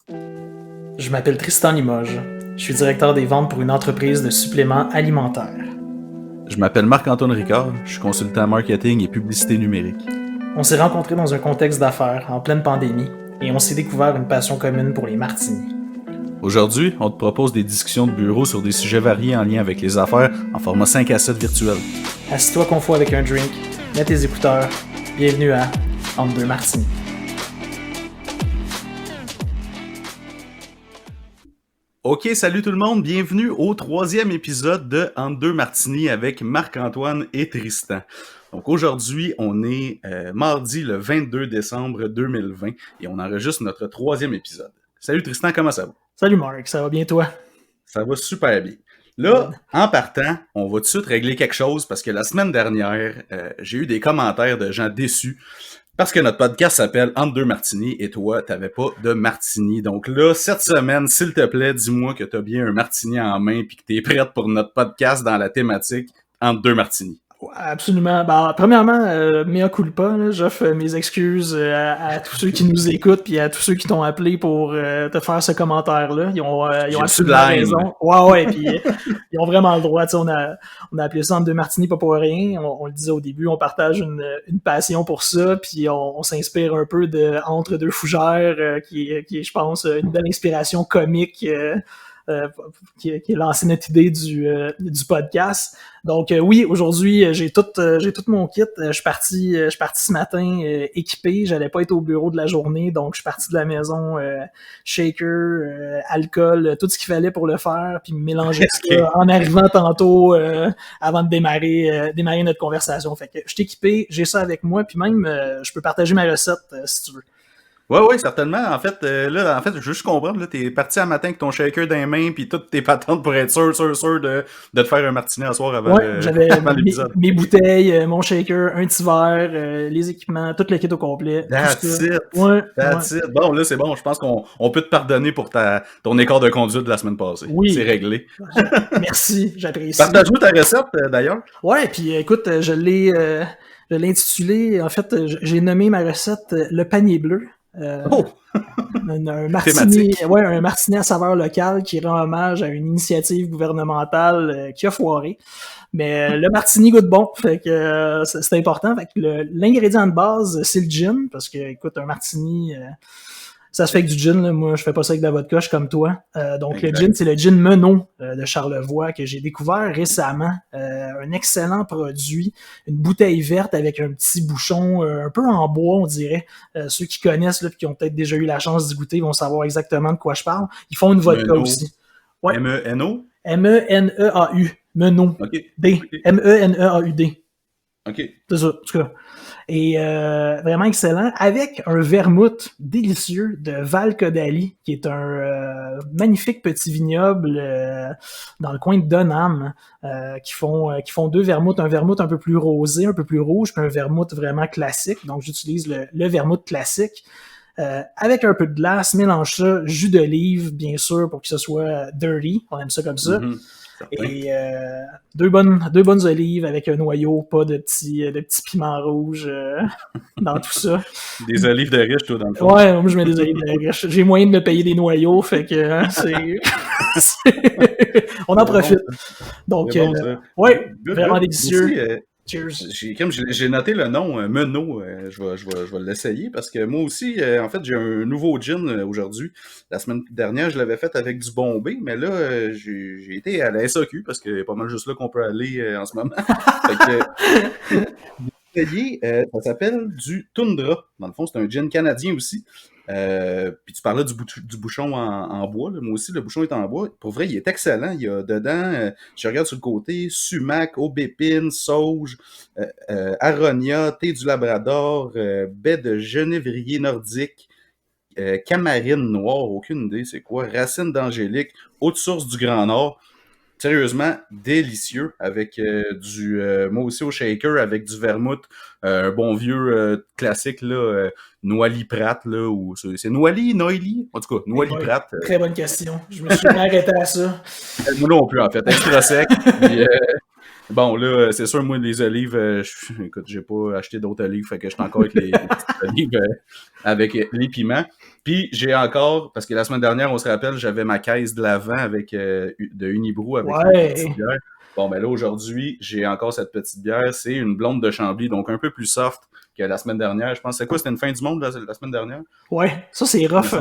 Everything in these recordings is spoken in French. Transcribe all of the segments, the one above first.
Je m'appelle Tristan Limoges. Je suis directeur des ventes pour une entreprise de suppléments alimentaires. Je m'appelle Marc-Antoine Ricard, je suis consultant marketing et publicité numérique. On s'est rencontrés dans un contexte d'affaires, en pleine pandémie, et on s'est découvert une passion commune pour les martinis. Aujourd'hui, on te propose des discussions de bureau sur des sujets variés en lien avec les affaires en format 5 à 7 virtuel. Assis-toi confort avec un drink, mets tes écouteurs. Bienvenue à Entre deux martinis. Ok, salut tout le monde, bienvenue au 3e épisode de Entre deux martinis avec Marc-Antoine et Tristan. Donc aujourd'hui, on est mardi le 22 décembre 2020 et on enregistre notre 3e épisode. Salut Tristan, comment ça va? Salut Marc, ça va bien toi? Ça va super bien. Là, en partant, on va tout de suite régler quelque chose parce que la semaine dernière, j'ai eu des commentaires de gens déçus parce que notre podcast s'appelle Entre deux martinis et toi, t'avais pas de martini. Donc là, cette semaine, s'il te plaît, dis-moi que t'as bien un martini en main puis que t'es prête pour notre podcast dans la thématique Entre deux martinis. Absolument. Premièrement, mea culpa, là, j'offre mes excuses à tous ceux qui nous écoutent puis à tous ceux qui t'ont appelé pour te faire ce commentaire-là. Ils ont absolument raison. Ouais, puis ils ont vraiment le droit. On a appelé ça Entre deux martinis, pas pour rien. On le disait au début, on partage une passion pour ça, puis on s'inspire un peu de Entre deux fougères, qui est, je pense, une belle inspiration comique. Qui est lancé notre idée du podcast. Donc oui, aujourd'hui, j'ai tout mon kit. Je suis parti ce matin équipé. J'allais pas être au bureau de la journée, donc je suis parti de la maison shaker, alcool, tout ce qu'il fallait pour le faire, puis mélanger ça en arrivant tantôt avant de démarrer notre conversation. Fait que je suis équipé, j'ai ça avec moi, puis même je peux partager ma recette si tu veux. Oui, certainement. En fait, je veux juste comprendre, là, t'es parti un matin avec ton shaker dans les mains puis toutes tes patentes pour être sûr de te faire un martini à soir avant, j'avais avant l'épisode. mes bouteilles, mon shaker, un petit verre, les équipements, tout le kit au complet. That's it. That's it. Bon, là, c'est bon. Je pense qu'on peut te pardonner pour ton écart de conduite de la semaine passée. Oui. C'est réglé. Merci, j'apprécie. Partage-nous ta recette, d'ailleurs. Ouais, puis écoute, je l'ai intitulée, en fait, j'ai nommé ma recette le panier bleu. Un martini à saveur locale qui rend hommage à une initiative gouvernementale qui a foiré. Mais le martini goûte bon, fait que c'est important. Fait que l'ingrédient de base, c'est le gin, parce que écoute, un martini, ça se fait avec du gin. Là. Moi, je fais pas ça avec de la vodka, je suis comme toi. Donc exact. Le gin, c'est le gin Menot de Charlevoix que j'ai découvert récemment. Un excellent produit, une bouteille verte avec un petit bouchon un peu en bois, on dirait. Ceux qui connaissent là, qui ont peut-être déjà eu la chance d'y goûter vont savoir exactement de quoi je parle. Ils font une vodka Menot. aussi. Ouais. M-E-N-O? M-E-N-E-A-U. Menot. Okay. D. Okay. M-E-N-E-A-U-D. OK. C'est ça, en tout cas. Et vraiment excellent, avec un vermouth délicieux de Val Caudalie, qui est un magnifique petit vignoble dans le coin de Donham, qui font deux vermouths, un vermouth un peu plus rosé, un peu plus rouge, puis un vermouth vraiment classique. Donc j'utilise le vermouth classique. Avec un peu de glace, mélange ça, jus d'olive, bien sûr, pour que ce soit dirty, on aime ça comme ça. Mm-hmm. Et deux bonnes olives avec un noyau, pas de petits piments rouges dans tout ça. Des olives de riche, toi, dans le fond. Ouais, moi je mets des olives de riche. J'ai moyen de me payer des noyaux, fait que on en profite. Donc, ouais, vraiment délicieux. Aussi, cheers. J'ai noté le nom Menot, je vais l'essayer parce que moi aussi, en fait, j'ai un nouveau gin aujourd'hui. La semaine dernière, je l'avais fait avec du Bombay, mais là, j'ai été à la SAQ parce que c'est pas mal juste là qu'on peut aller en ce moment. Fait que, ça s'appelle du Tundra. Dans le fond, c'est un gin canadien aussi. Puis tu parlais du bouchon en bois. Là. Moi aussi, le bouchon est en bois. Pour vrai, il est excellent. Il y a dedans, je regarde sur le côté, sumac, aubépine, sauge, aronia, thé du Labrador, baie de genévrier nordique, camarine noire, aucune idée c'est quoi, racine d'angélique, haute source du Grand Nord. Sérieusement, délicieux avec moi aussi au shaker, avec du vermouth, un bon vieux classique, là, Noilly Prat, là, ou c'est Noilly? En tout cas, Noilly Prat. Très bonne question. Je me suis arrêté à ça. Moi non plus, en fait. Extra sec. Bon, là, c'est sûr, moi, les olives, écoute, j'ai pas acheté d'autres olives, fait que je suis encore avec les petites olives avec les piments. Puis j'ai encore, parce que la semaine dernière, on se rappelle, j'avais ma caisse de l'Avent avec de Unibrou avec les petites bières. Bon, ben là, aujourd'hui, j'ai encore cette petite bière. C'est une blonde de Chambly, donc un peu plus soft que la semaine dernière. Je pense, c'est quoi, c'était une fin du monde la semaine dernière? Ouais, ça c'est rough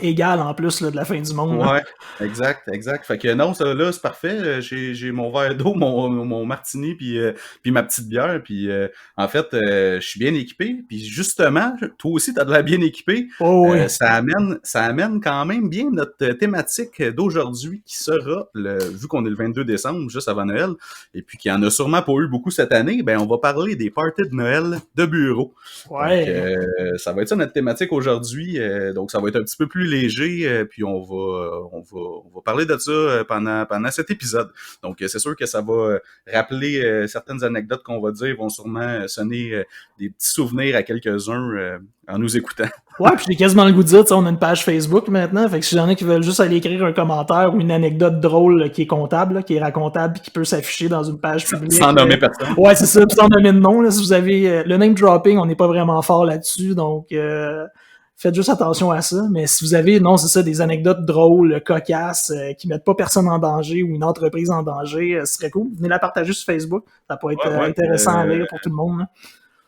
égal en plus là, de la fin du monde. Ouais, exact. Fait que non, ça là, c'est parfait. J'ai mon verre d'eau, mon martini, puis ma petite bière. Puis en fait, je suis bien équipé. Puis justement, toi aussi, t'as de l'air bien équipé. Oh, oui. Ça amène quand même bien notre thématique d'aujourd'hui qui sera, vu qu'on est le 22 décembre, juste avant Noël, et puis qu'il y en a sûrement pas eu beaucoup cette année, ben on va parler des parties de Noël de bureau. Ouais. Donc, ça va être ça notre thématique aujourd'hui. Donc, ça va être un petit peu plus léger, puis on va parler de ça pendant cet épisode. Donc, c'est sûr que ça va rappeler certaines anecdotes qu'on va dire, vont sûrement sonner des petits souvenirs à quelques-uns en nous écoutant. Ouais, puis j'ai quasiment le goût de dire, on a une page Facebook maintenant, fait que si j'en ai qui veulent juste aller écrire un commentaire ou une anecdote drôle là, qui est comptable, là, qui est racontable, puis qui peut s'afficher dans une page publique. Sans nommer personne. Ouais, c'est ça, sans nommer de nom. Là, si vous avez le name dropping, on n'est pas vraiment fort là-dessus, donc faites juste attention à ça. Mais si vous avez, non, c'est ça, des anecdotes drôles, cocasses, qui mettent pas personne en danger ou une entreprise en danger, ce serait cool. Venez la partager sur Facebook, ça peut être intéressant à lire pour tout le monde. Là.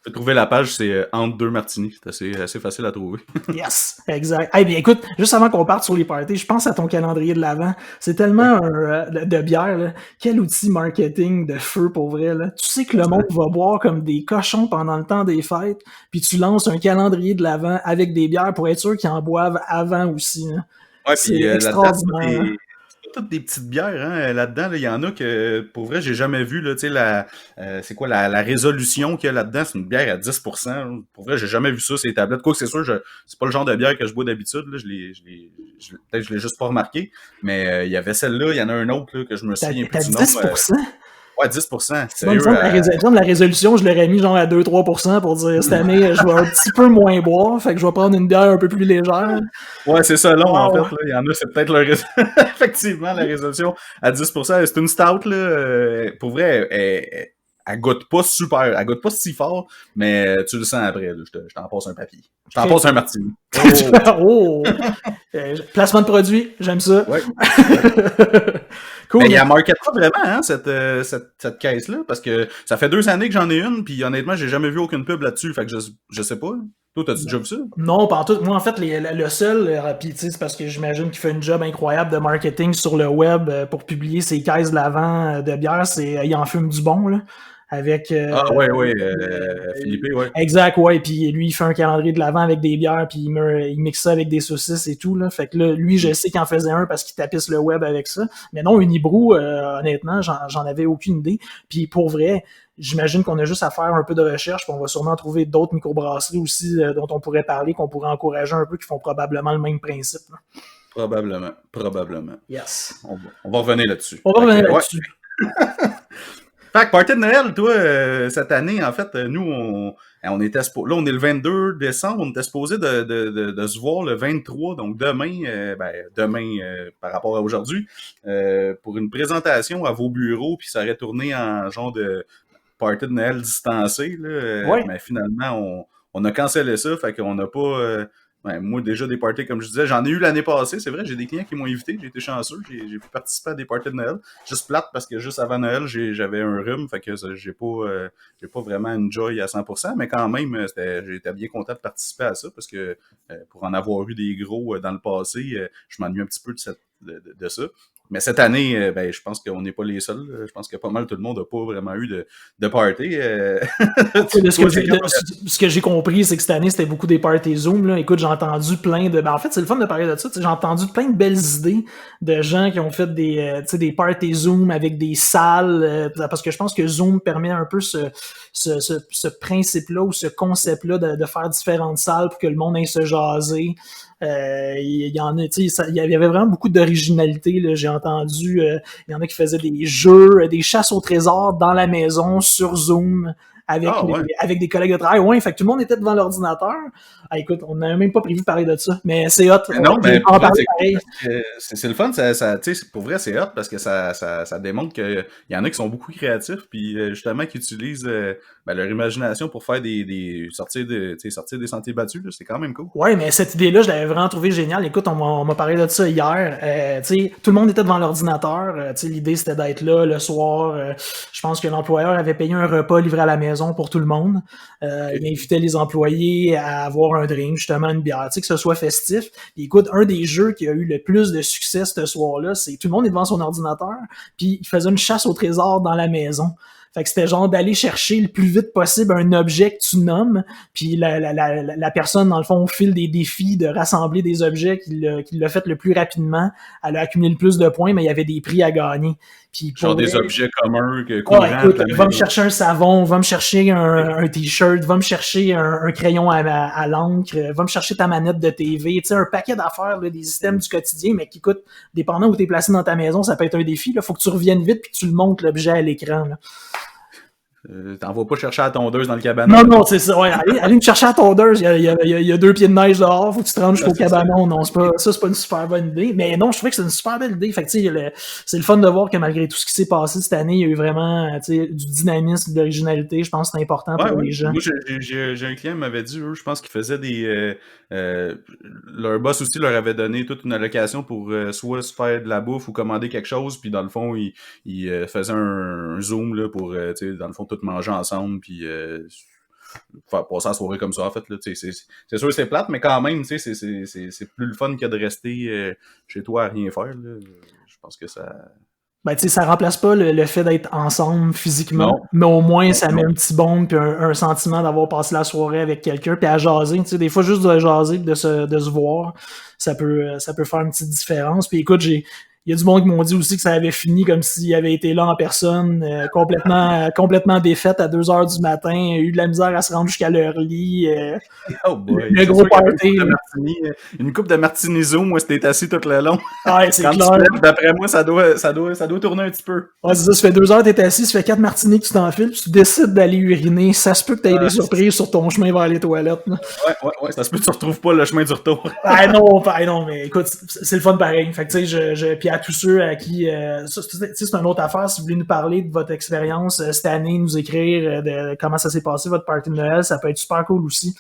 Tu peux trouver la page, c'est Entre deux martinis. C'est assez facile à trouver. Yes, exact. Hey, bien écoute, juste avant qu'on parte sur les parties, je pense à ton calendrier de l'Avent. C'est tellement de bière, là. Quel outil marketing de feu pour vrai. Là. Tu sais que le monde va boire comme des cochons pendant le temps des fêtes, puis tu lances un calendrier de l'Avent avec des bières pour être sûr qu'ils en boivent avant aussi. Hein. Ouais, c'est extraordinaire. Toutes des petites bières hein, là-dedans. Il y en a que, pour vrai, j'ai jamais vu. Là, c'est quoi la résolution qu'il y a là-dedans? C'est une bière à 10%. Là. Pour vrai, j'ai jamais vu ça, ces tablettes. Quoi que c'est sûr, c'est pas le genre de bière que je bois d'habitude. Là. Peut-être que je l'ai juste pas remarqué. Mais il y avait celle-là, il y en a un autre là, que je me souviens plus du nom. 10%? Ouais, 10%. Sérieux, la résolution, je l'aurais mis genre à 2-3% pour dire cette année, je vais un petit peu moins boire, fait que je vais prendre une bière un peu plus légère. Ouais, c'est ça, long, en fait. Là. Il y en a, c'est peut-être effectivement, la résolution à 10%. C'est une stout, là. Pour vrai, elle goûte pas super, elle goûte pas si fort, mais tu le sens après. Là. Je t'en passe un papier. Je t'en passe un martini. Oh! Placement de produit, j'aime ça. Ouais. Cool. Mais il y a market pas vraiment, hein, cette caisse-là, parce que ça fait 2 années que j'en ai une, puis honnêtement, j'ai jamais vu aucune pub là-dessus, fait que je sais pas. Toi, t'as-tu déjà vu ça? Non, pas en tout. Moi, en fait, le seul, puis c'est parce que j'imagine qu'il fait une job incroyable de marketing sur le web pour publier ses caisses de l'Avent de bière, c'est il en fume du bon, là. Avec Philippe, ouais. Exact, ouais, puis lui il fait un calendrier de l'Avent avec des bières puis il mixe ça avec des saucisses et tout là, fait que là lui je sais qu'il en faisait un parce qu'il tapisse le web avec ça, mais non Unibrou honnêtement j'en avais aucune idée, puis pour vrai j'imagine qu'on a juste à faire un peu de recherche puis on va sûrement trouver d'autres microbrasseries aussi dont on pourrait parler, qu'on pourrait encourager un peu, qui font probablement le même principe là. Probablement. Yes. On va revenir là-dessus. là-dessus. Fait que party de Noël, toi, cette année, en fait, nous, on était là, on est le 22 décembre, on était supposé de se voir le 23, donc demain, par rapport à aujourd'hui, pour une présentation à vos bureaux, puis ça aurait tourné en genre de party de Noël distancé, là, mais finalement, on a cancellé ça, fait qu'on n'a pas... moi, déjà, des parties, comme je disais, j'en ai eu l'année passée, c'est vrai, j'ai des clients qui m'ont invité, j'ai été chanceux, j'ai pu participer à des parties de Noël. Juste plate, parce que juste avant Noël, j'avais un rhume, fait que j'ai pas vraiment enjoy à 100%, mais quand même, j'étais bien content de participer à ça, parce que pour en avoir eu des gros dans le passé, je m'ennuie un petit peu de ça. Mais cette année, je pense qu'on n'est pas les seuls. Je pense que pas mal tout le monde n'a pas vraiment eu de party. Ce que j'ai compris, c'est que cette année, c'était beaucoup des parties Zoom. Là. Écoute, j'ai entendu plein de... en fait, c'est le fun de parler de ça. J'ai entendu plein de belles idées de gens qui ont fait des parties Zoom avec des salles. Parce que je pense que Zoom permet un peu ce principe-là ou ce concept-là de faire différentes salles pour que le monde aille se jaser. Il y en a, tu sais, il y avait vraiment beaucoup d'originalité. Là. J'ai entendu, il y en a qui faisaient des jeux, des chasses au trésor dans la maison sur Zoom avec des collègues de travail. Ouais, fait que tout le monde était devant l'ordinateur. Ah, écoute, on n'avait même pas prévu de parler de ça, mais c'est hot. Mais non, mais pour vrai, c'est le fun, pour vrai, c'est hot parce que ça démontre qu'il y en a qui sont beaucoup créatifs, puis justement qui utilisent leur imagination pour faire sortir des sentiers battus, c'est quand même cool. Ouais, mais cette idée-là, je l'avais vraiment trouvé géniale. Écoute, on m'a parlé de ça hier. Tout le monde était devant l'ordinateur. L'idée, c'était d'être là le soir. Je pense que l'employeur avait payé un repas livré à la maison pour tout le monde. Il invitait les employés à avoir un drink, justement une bière, que ce soit festif. Et écoute, un des jeux qui a eu le plus de succès ce soir-là, c'est tout le monde est devant son ordinateur, puis il faisait une chasse au trésor dans la maison. Fait que c'était genre d'aller chercher le plus vite possible un objet que tu nommes, puis la personne, dans le fond, au fil des défis de rassembler des objets qui l'a fait le plus rapidement, elle a accumulé le plus de points, mais il y avait des prix à gagner. Puis genre des objets communs courants. Écoute, va me chercher un savon, va me chercher un t-shirt, va me chercher un crayon à l'encre, va me chercher ta manette de TV, tu sais, un paquet d'affaires, là, des systèmes du quotidien, mais qui coûtent, dépendant où t'es placé dans ta maison, ça peut être un défi. Là, faut que tu reviennes vite puis que tu le montres l'objet à l'écran. Là. T'en vas pas chercher à la tondeuse dans le cabanon. Non, c'est ça. Ouais, allez me chercher à la tondeuse. Il y a 2 pieds de neige dehors. Faut que tu te rendes jusqu'au cabanon. Non, c'est pas une super bonne idée. Mais non, je trouvais que c'est une super belle idée. Fait que, c'est le fun de voir que malgré tout ce qui s'est passé cette année, il y a eu vraiment, du dynamisme, de l'originalité. Je pense que c'est important pour les gens. Moi, j'ai un client qui m'avait dit, je pense qu'ils faisaient leur boss aussi leur avait donné toute une allocation pour soit se faire de la bouffe ou commander quelque chose. Puis dans le fond, ils faisaient un zoom là, pour, dans le fond, tout manger ensemble, puis faire passer la soirée comme ça, en fait. Là, c'est sûr c'est plate, mais quand même, c'est plus le fun que de rester chez toi à rien faire. Là. Je pense que ça... Ben, tu sais, ça remplace pas le fait d'être ensemble physiquement, mais au moins, ça met un petit bond puis un sentiment d'avoir passé la soirée avec quelqu'un, puis à jaser. Tu sais, des fois, juste de jaser, de se voir, ça peut faire une petite différence. Puis écoute, il y a du monde qui m'ont dit aussi que ça avait fini comme s'il avait été là en personne, complètement défaite à 2h du matin, eu de la misère à se rendre jusqu'à leur lit. Oh boy. Le gros party. Une coupe de martinizo, moi, c'était assis tout le long. Ouais, c'est clair. D'après moi, ça doit tourner un petit peu. Ouais, c'est ça, ça fait 2 heures que t'es assis, ça fait 4 martinis que tu t'enfiles, puis tu décides d'aller uriner. Ça se peut que t'aies des surprises sur ton chemin vers les toilettes. Là. Ouais, ça se peut que tu retrouves pas le chemin du retour. non, mais écoute, c'est le fun pareil. Fait que tu sais, puis à tous ceux à qui, c'est une autre affaire. Si vous voulez nous parler de votre expérience cette année, nous écrire de comment ça s'est passé votre party de Noël, ça peut être super cool aussi.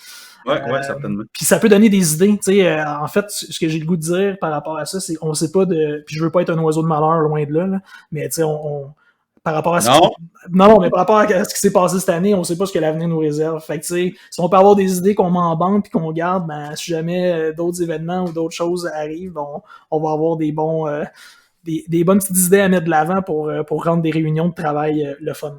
Ouais, certainement. Puis ça peut donner des idées. Tu sais, en fait, ce que j'ai le goût de dire par rapport à ça, c'est qu'on sait pas de. Puis je veux pas être un oiseau de malheur loin de là, mais tu sais, par rapport à ce mais par rapport à ce qui s'est passé cette année, on sait pas ce que l'avenir nous réserve. Fait que tu sais, si on peut avoir des idées qu'on met en banque puis qu'on garde, ben si jamais d'autres événements ou d'autres choses arrivent, on va avoir des bonnes petites idées à mettre de l'avant pour rendre des réunions de travail le fun.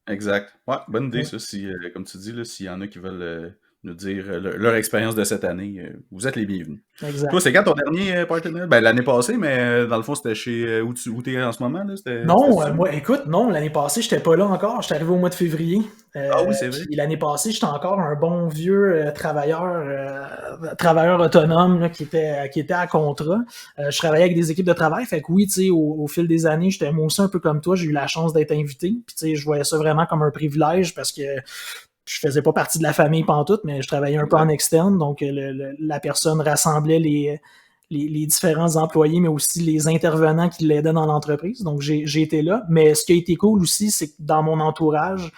Exact. Ouais, bonne idée ça. Si, comme tu dis, là, s'il y en a qui veulent nous dire leur expérience de cette année, vous êtes les bienvenus. Exact. Toi, c'est quand ton dernier party de Noël? Ben, l'année passée, mais dans le fond, c'était chez où t'es en ce moment? Là? Moi, écoute, non, l'année passée, j'étais pas là encore. J'étais arrivé au mois de février. Oui, c'est vrai. L'année passée, j'étais encore un bon vieux travailleur autonome là, qui était à contrat. Je travaillais avec des équipes de travail. Fait que oui, tu sais, au fil des années, j'étais moi aussi un peu comme toi. J'ai eu la chance d'être invité. Puis tu sais, je voyais ça vraiment comme un privilège parce que je faisais pas partie de la famille pantoute, mais je travaillais un peu en externe, donc la personne rassemblait les différents employés, mais aussi les intervenants qui l'aidaient dans l'entreprise. Donc j'ai été là. Mais ce qui a été cool aussi, c'est que dans mon entourage,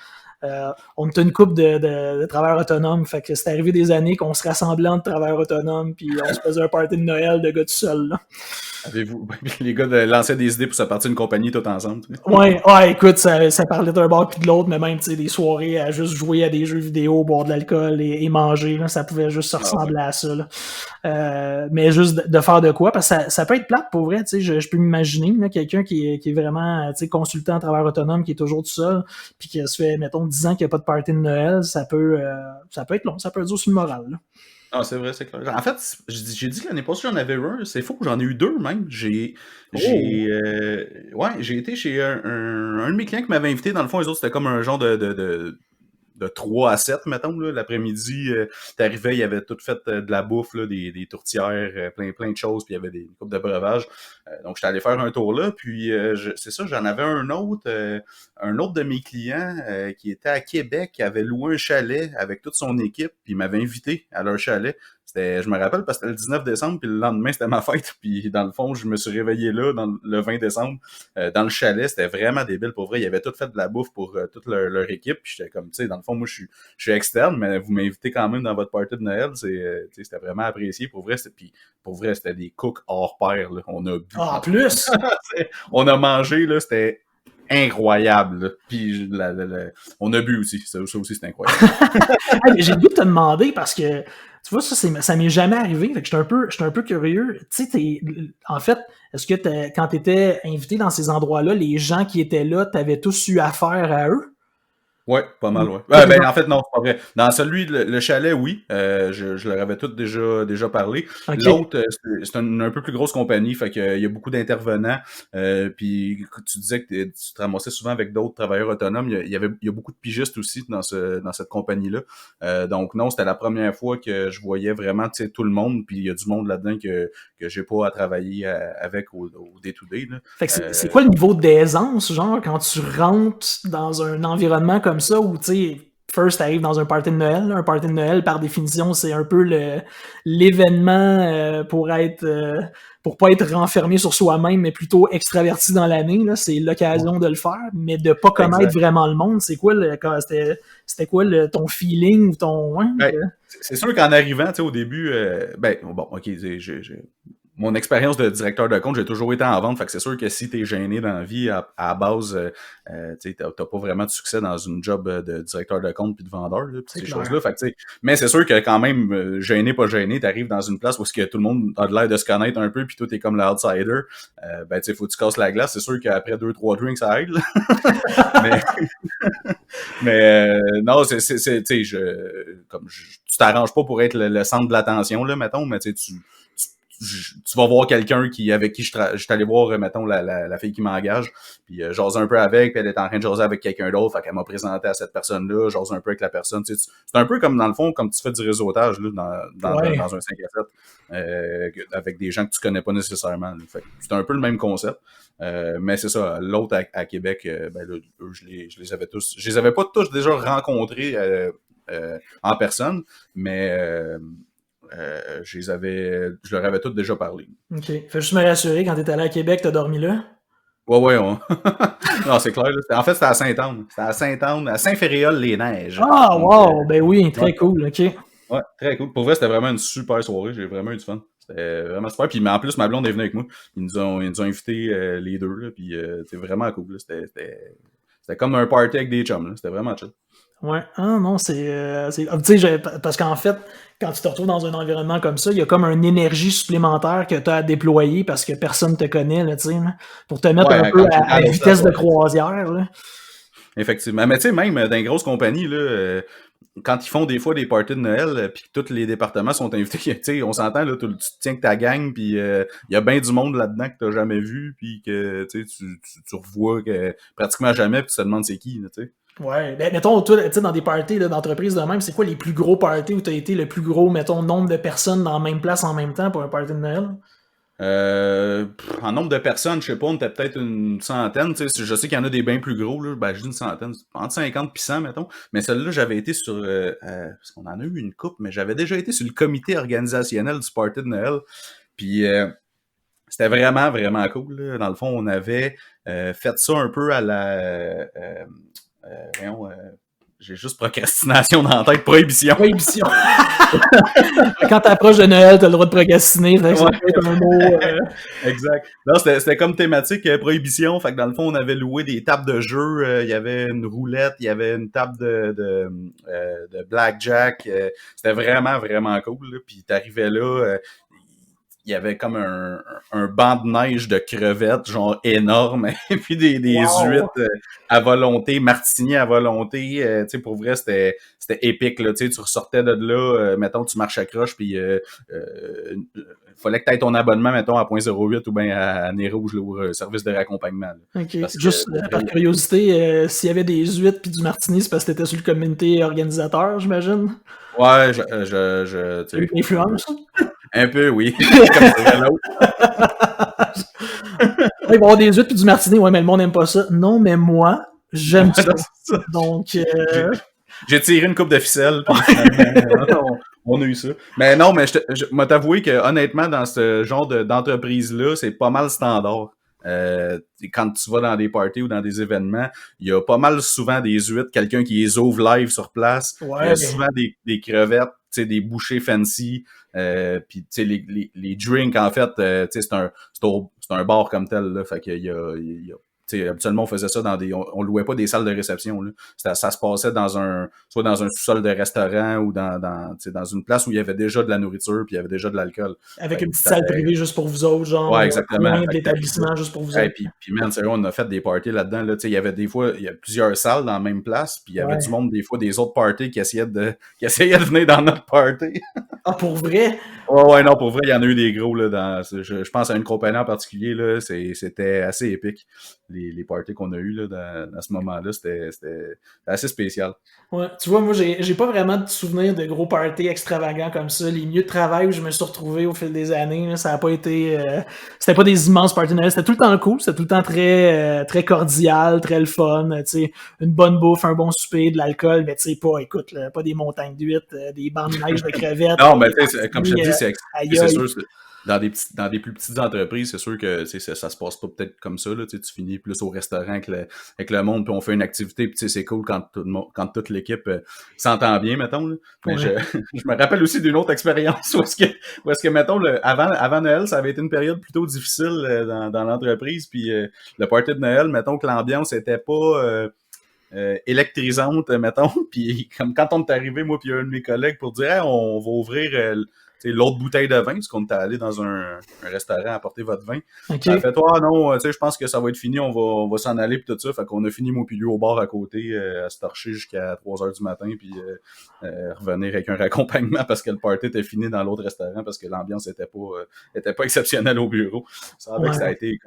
on était une couple de travailleurs autonomes. Fait que c'est arrivé des années qu'on se rassemblait entre travailleurs autonomes, puis on se faisait un party de Noël de gars tout seuls. Là. Avez-vous les gars lançaient des idées pour se partir d'une compagnie tout ensemble? Ouais, écoute, ça parlait d'un bord puis de l'autre, mais même des soirées à juste jouer à des jeux vidéo, boire de l'alcool et manger, là, ça pouvait juste se ressembler à ça. Là. Mais juste de faire de quoi, parce que ça peut être plate pour vrai, je peux m'imaginer là, quelqu'un qui est vraiment consultant à travers autonome, qui est toujours tout seul, puis qui se fait, mettons, 10 ans qu'il n'y a pas de party de Noël, ça peut être long, ça peut être dur sur le moral. Là. Ah, c'est vrai, c'est clair. En fait, j'ai dit que l'année passée, j'en avais un. C'est faux que j'en ai eu 2 même. J'ai été chez un de mes clients qui m'avait invité. Dans le fond, les autres, c'était comme un genre de de 3 à 7, mettons. Là. L'après-midi, t'arrivais, il y avait tout fait de la bouffe, là, des tourtières, plein de choses, puis il y avait des coupes de breuvages. Donc, j'étais allé faire un tour là, puis c'est ça, j'en avais un autre de mes clients qui était à Québec, qui avait loué un chalet avec toute son équipe, puis il m'avait invité à leur chalet. Je me rappelle parce que c'était le 19 décembre, puis le lendemain, c'était ma fête. Puis dans le fond, je me suis réveillé là, le 20 décembre, dans le chalet. C'était vraiment débile, pour vrai. Ils avaient tout fait de la bouffe pour toute leur équipe. Puis j'étais comme, tu sais, dans le fond, moi, je suis externe, mais vous m'invitez quand même dans votre party de Noël. C'était vraiment apprécié. Pour vrai, c'était des cooks hors pair. Là. On a bu. Ah, en plus! On a mangé, là, c'était incroyable. Là. Puis on a bu aussi. Ça aussi, c'était incroyable. Mais j'ai le goût de te demander parce que tu vois, ça m'est jamais arrivé. Fait que j'étais un peu curieux. Tu sais, en fait, est-ce que quand tu étais invité dans ces endroits-là, les gens qui étaient là, t'avais tous eu affaire à eux? Ouais, pas mal, ouais. En fait, non, c'est pas vrai. Dans celui, le chalet, oui. Je leur avais tout déjà parlé. Okay. L'autre, c'est une un peu plus grosse compagnie, fait qu'il y a beaucoup d'intervenants. Puis tu disais que tu te ramassais souvent avec d'autres travailleurs autonomes. Il y a beaucoup de pigistes aussi dans cette compagnie-là. Donc non, c'était la première fois que je voyais vraiment, tu sais, tout le monde. Puis il y a du monde là-dedans que j'ai pas à travailler avec au day-to-day. Là. Fait que c'est quoi le niveau d'aisance, genre, quand tu rentres dans un environnement comme ça où, tu sais, first t'arrives dans un party de Noël. Un party de Noël, par définition, c'est un peu l'événement pour pas être renfermé sur soi-même, mais plutôt extraverti dans l'année. Là, c'est l'occasion de le faire, mais de pas connaître vraiment le monde. C'est quoi c'était quoi ton feeling ou ton c'est sûr qu'en arrivant, tu sais, au début, ok, mon expérience de directeur de compte, j'ai toujours été en vente, fait que c'est sûr que si t'es gêné dans la vie, à la base, tu sais, t'as pas vraiment de succès dans une job de directeur de compte puis de vendeur, là, pis ces choses-là, fait que tu sais, mais c'est sûr que quand même, gêné, pas gêné, t'arrives dans une place où que tout le monde a l'air de se connaître un peu puis toi t'es comme l'outsider, tu sais, faut que tu casses la glace, c'est sûr qu'après 2-3 drinks, ça aide, là. mais non, tu sais, tu t'arranges pas pour être le centre de l'attention, là, mettons, mais tu sais, tu vas voir quelqu'un avec qui je suis allé voir, mettons, la fille qui m'engage, puis j'ose un peu avec, puis elle est en train de jaser avec quelqu'un d'autre, fait qu'elle m'a présenté à cette personne-là, j'ose un peu avec la personne, tu sais, c'est un peu comme, dans le fond, comme tu fais du réseautage, là, dans un 5 à 7, avec des gens que tu connais pas nécessairement, là. Fait que c'est un peu le même concept, mais c'est ça, l'autre à Québec, ben là, eux, je les avais pas tous déjà rencontrés en personne, mais je leur avais tous déjà parlé. OK. Fais juste me rassurer, quand t'es allé à Québec, t'as dormi là? Ouais. Non, c'est clair. Là. En fait, c'était à Sainte-Anne. C'était à Sainte-Anne, à Saint-Féréol-les-Neiges. Ah, wow! Ben oui, très cool, OK. Ouais, très cool. Pour vrai, c'était vraiment une super soirée. J'ai vraiment eu du fun. C'était vraiment super. Puis en plus, ma blonde est venue avec moi. Ils nous ont invités les deux. Là, puis c'était vraiment cool. Là. C'était comme un party avec des chums. Là. C'était vraiment chill. Ouais, ah non, tu sais, parce qu'en fait, quand tu te retrouves dans un environnement comme ça, il y a comme une énergie supplémentaire que tu as à déployer parce que personne te connaît, là, tu sais, pour te mettre un peu à vitesse de croisière, là. Effectivement. Mais tu sais, même dans les grosses compagnies, là, quand ils font des fois des parties de Noël, puis que tous les départements sont invités, tu sais, on s'entend, là, tu tiens que ta gang, puis il y a bien du monde là-dedans que t'as jamais vu, puis que tu revois pratiquement jamais, puis tu te demandes c'est qui, tu sais. Ouais, ben mettons, toi, tu sais, dans des parties d'entreprise de même, c'est quoi les plus gros parties où tu as été le plus gros, mettons, nombre de personnes dans la même place en même temps pour un party de Noël? En nombre de personnes, je sais pas, on était peut-être une centaine, tu sais, je sais qu'il y en a des bien plus gros, là, ben je dis une centaine, entre 50 et 100, mettons, mais celle-là, j'avais été sur, parce qu'on en a eu une couple, mais j'avais déjà été sur le comité organisationnel du party de Noël, puis c'était vraiment, vraiment cool, là. Dans le fond, on avait fait ça un peu à la... j'ai juste procrastination dans la tête, prohibition. Prohibition. Quand t'approches de Noël, t'as le droit de procrastiner. Fait que ça peut être un mot. Exact. Non, c'était comme thématique prohibition. Fait que dans le fond, on avait loué des tables de jeu. Il y avait une roulette, il y avait une table de blackjack. C'était vraiment, vraiment cool. Là. Puis t'arrivais là. il y avait comme un banc de neige de crevettes, genre énorme, et puis des huîtres à volonté, martini à volonté. Tu sais, pour vrai, c'était épique, là. Tu sais, tu ressortais de là, mettons, tu marches à croche, puis fallait que tu aies ton abonnement, mettons, à 0.08 ou bien à Nez Rouge, là, au service de raccompagnement. Là. OK. Juste par curiosité, s'il y avait des huîtres puis du martini, c'est parce que t'étais sur le comité organisateur, j'imagine? Ouais, T'as eu l'influence? Un peu, oui. Comme dirait l'autre. Il va y avoir des huîtres puis du martini. Ouais, mais le monde n'aime pas ça. Non, mais moi, j'aime ça. Donc, j'ai tiré une coupe de ficelle, puis finalement, on a eu ça. Mais non, mais je m'a t'avoué que honnêtement, dans ce genre d'entreprise-là, c'est pas mal standard. Quand tu vas dans des parties ou dans des événements, il y a pas mal souvent des huîtres, quelqu'un qui les ouvre live sur place. Ouais, il y a souvent des crevettes, tu sais, des bouchées fancy. Puis tu sais, les drinks, en fait, tu sais, c'est un bar comme tel, là. Fait qu'il y a t'sais, habituellement, on faisait ça dans on louait pas des salles de réception, là. Ça se passait soit dans un sous-sol de restaurant ou dans une place où il y avait déjà de la nourriture puis il y avait déjà de l'alcool. Avec une petite salle privée juste pour vous autres, genre. Ouais, exactement. De l'établissement juste pour vous autres. Puis man, sérieux, on a fait des parties là-dedans, là. Il y avait des fois, il y a plusieurs salles dans la même place, puis il y avait du monde, des fois, des autres parties qui essayaient de venir dans notre party. Ah, pour vrai? Ouais, non, pour vrai, il y en a eu des gros, là, je pense à une compagnie en particulier, là, c'était assez épique. Les parties qu'on a eues, là, à ce moment-là, c'était assez spécial. Ouais, tu vois, moi, j'ai pas vraiment de souvenirs de gros parties extravagants comme ça. Les milieux de travail où je me suis retrouvé au fil des années, là, ça a pas été... c'était pas des immenses parties de Noël, c'était tout le temps cool, c'était tout le temps très très cordial, très le fun, tu sais, une bonne bouffe, un bon souper, de l'alcool, mais tu sais, écoute, là, pas des montagnes d'huîtres, des bancs de neige de crevettes. Non, mais tu sais, comme je te dis, c'est sûr, dans des plus petites entreprises, c'est sûr que ça se passe pas peut-être comme ça, là, tu finis plus au restaurant avec le monde, puis on fait une activité, puis c'est cool quand toute l'équipe s'entend bien, mettons. Là. Mais je me rappelle aussi d'une autre expérience où est-ce que mettons, avant Noël, ça avait été une période plutôt difficile dans l'entreprise, puis le party de Noël, mettons que l'ambiance était pas... électrisante, mettons, puis comme quand on est arrivé, moi puis un de mes collègues, pour dire hey, on va ouvrir l'autre bouteille de vin, parce qu'on était allé dans un restaurant apporter votre vin. Okay. Ça a fait, non, tu sais, je pense que ça va être fini, on va s'en aller, puis tout ça. Fait qu'on a fini, moi puis lui, au bar à côté, à se torcher jusqu'à 3h du matin, puis revenir avec un raccompagnement parce que le party était fini dans l'autre restaurant, parce que l'ambiance était pas exceptionnelle au bureau. Ça avait que ça a été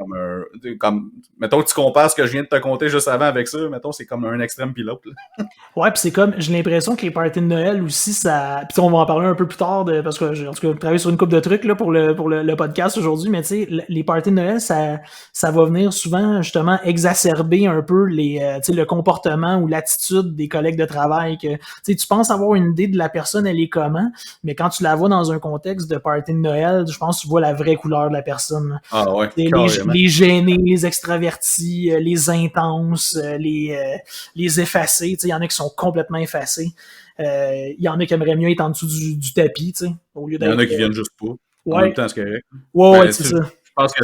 comme mettons que tu compares ce que je viens de te conter juste avant avec ça, mettons, c'est comme un extrême pilote. Là. Ouais, puis c'est comme, j'ai l'impression que les parties de Noël aussi, ça... Puis on va en parler un peu plus tard, parce que en tout cas, je travaille sur une couple de trucs là, pour le podcast aujourd'hui, mais tu sais, les parties de Noël, ça va venir souvent, justement, exacerber un peu le comportement ou l'attitude des collègues de travail. Que tu penses avoir une idée de la personne, elle est comment, mais quand tu la vois dans un contexte de party de Noël, je pense que tu vois la vraie couleur de la personne. Ah ouais, les gênés, les extravertis, les intenses, les effacés, il y en a qui sont complètement effacés. Il y en a qui aimeraient mieux être en dessous du tapis, tu sais, au lieu d'être... Il y en a qui viennent juste pas. Ouais. En même temps, c'est correct. Ouais, c'est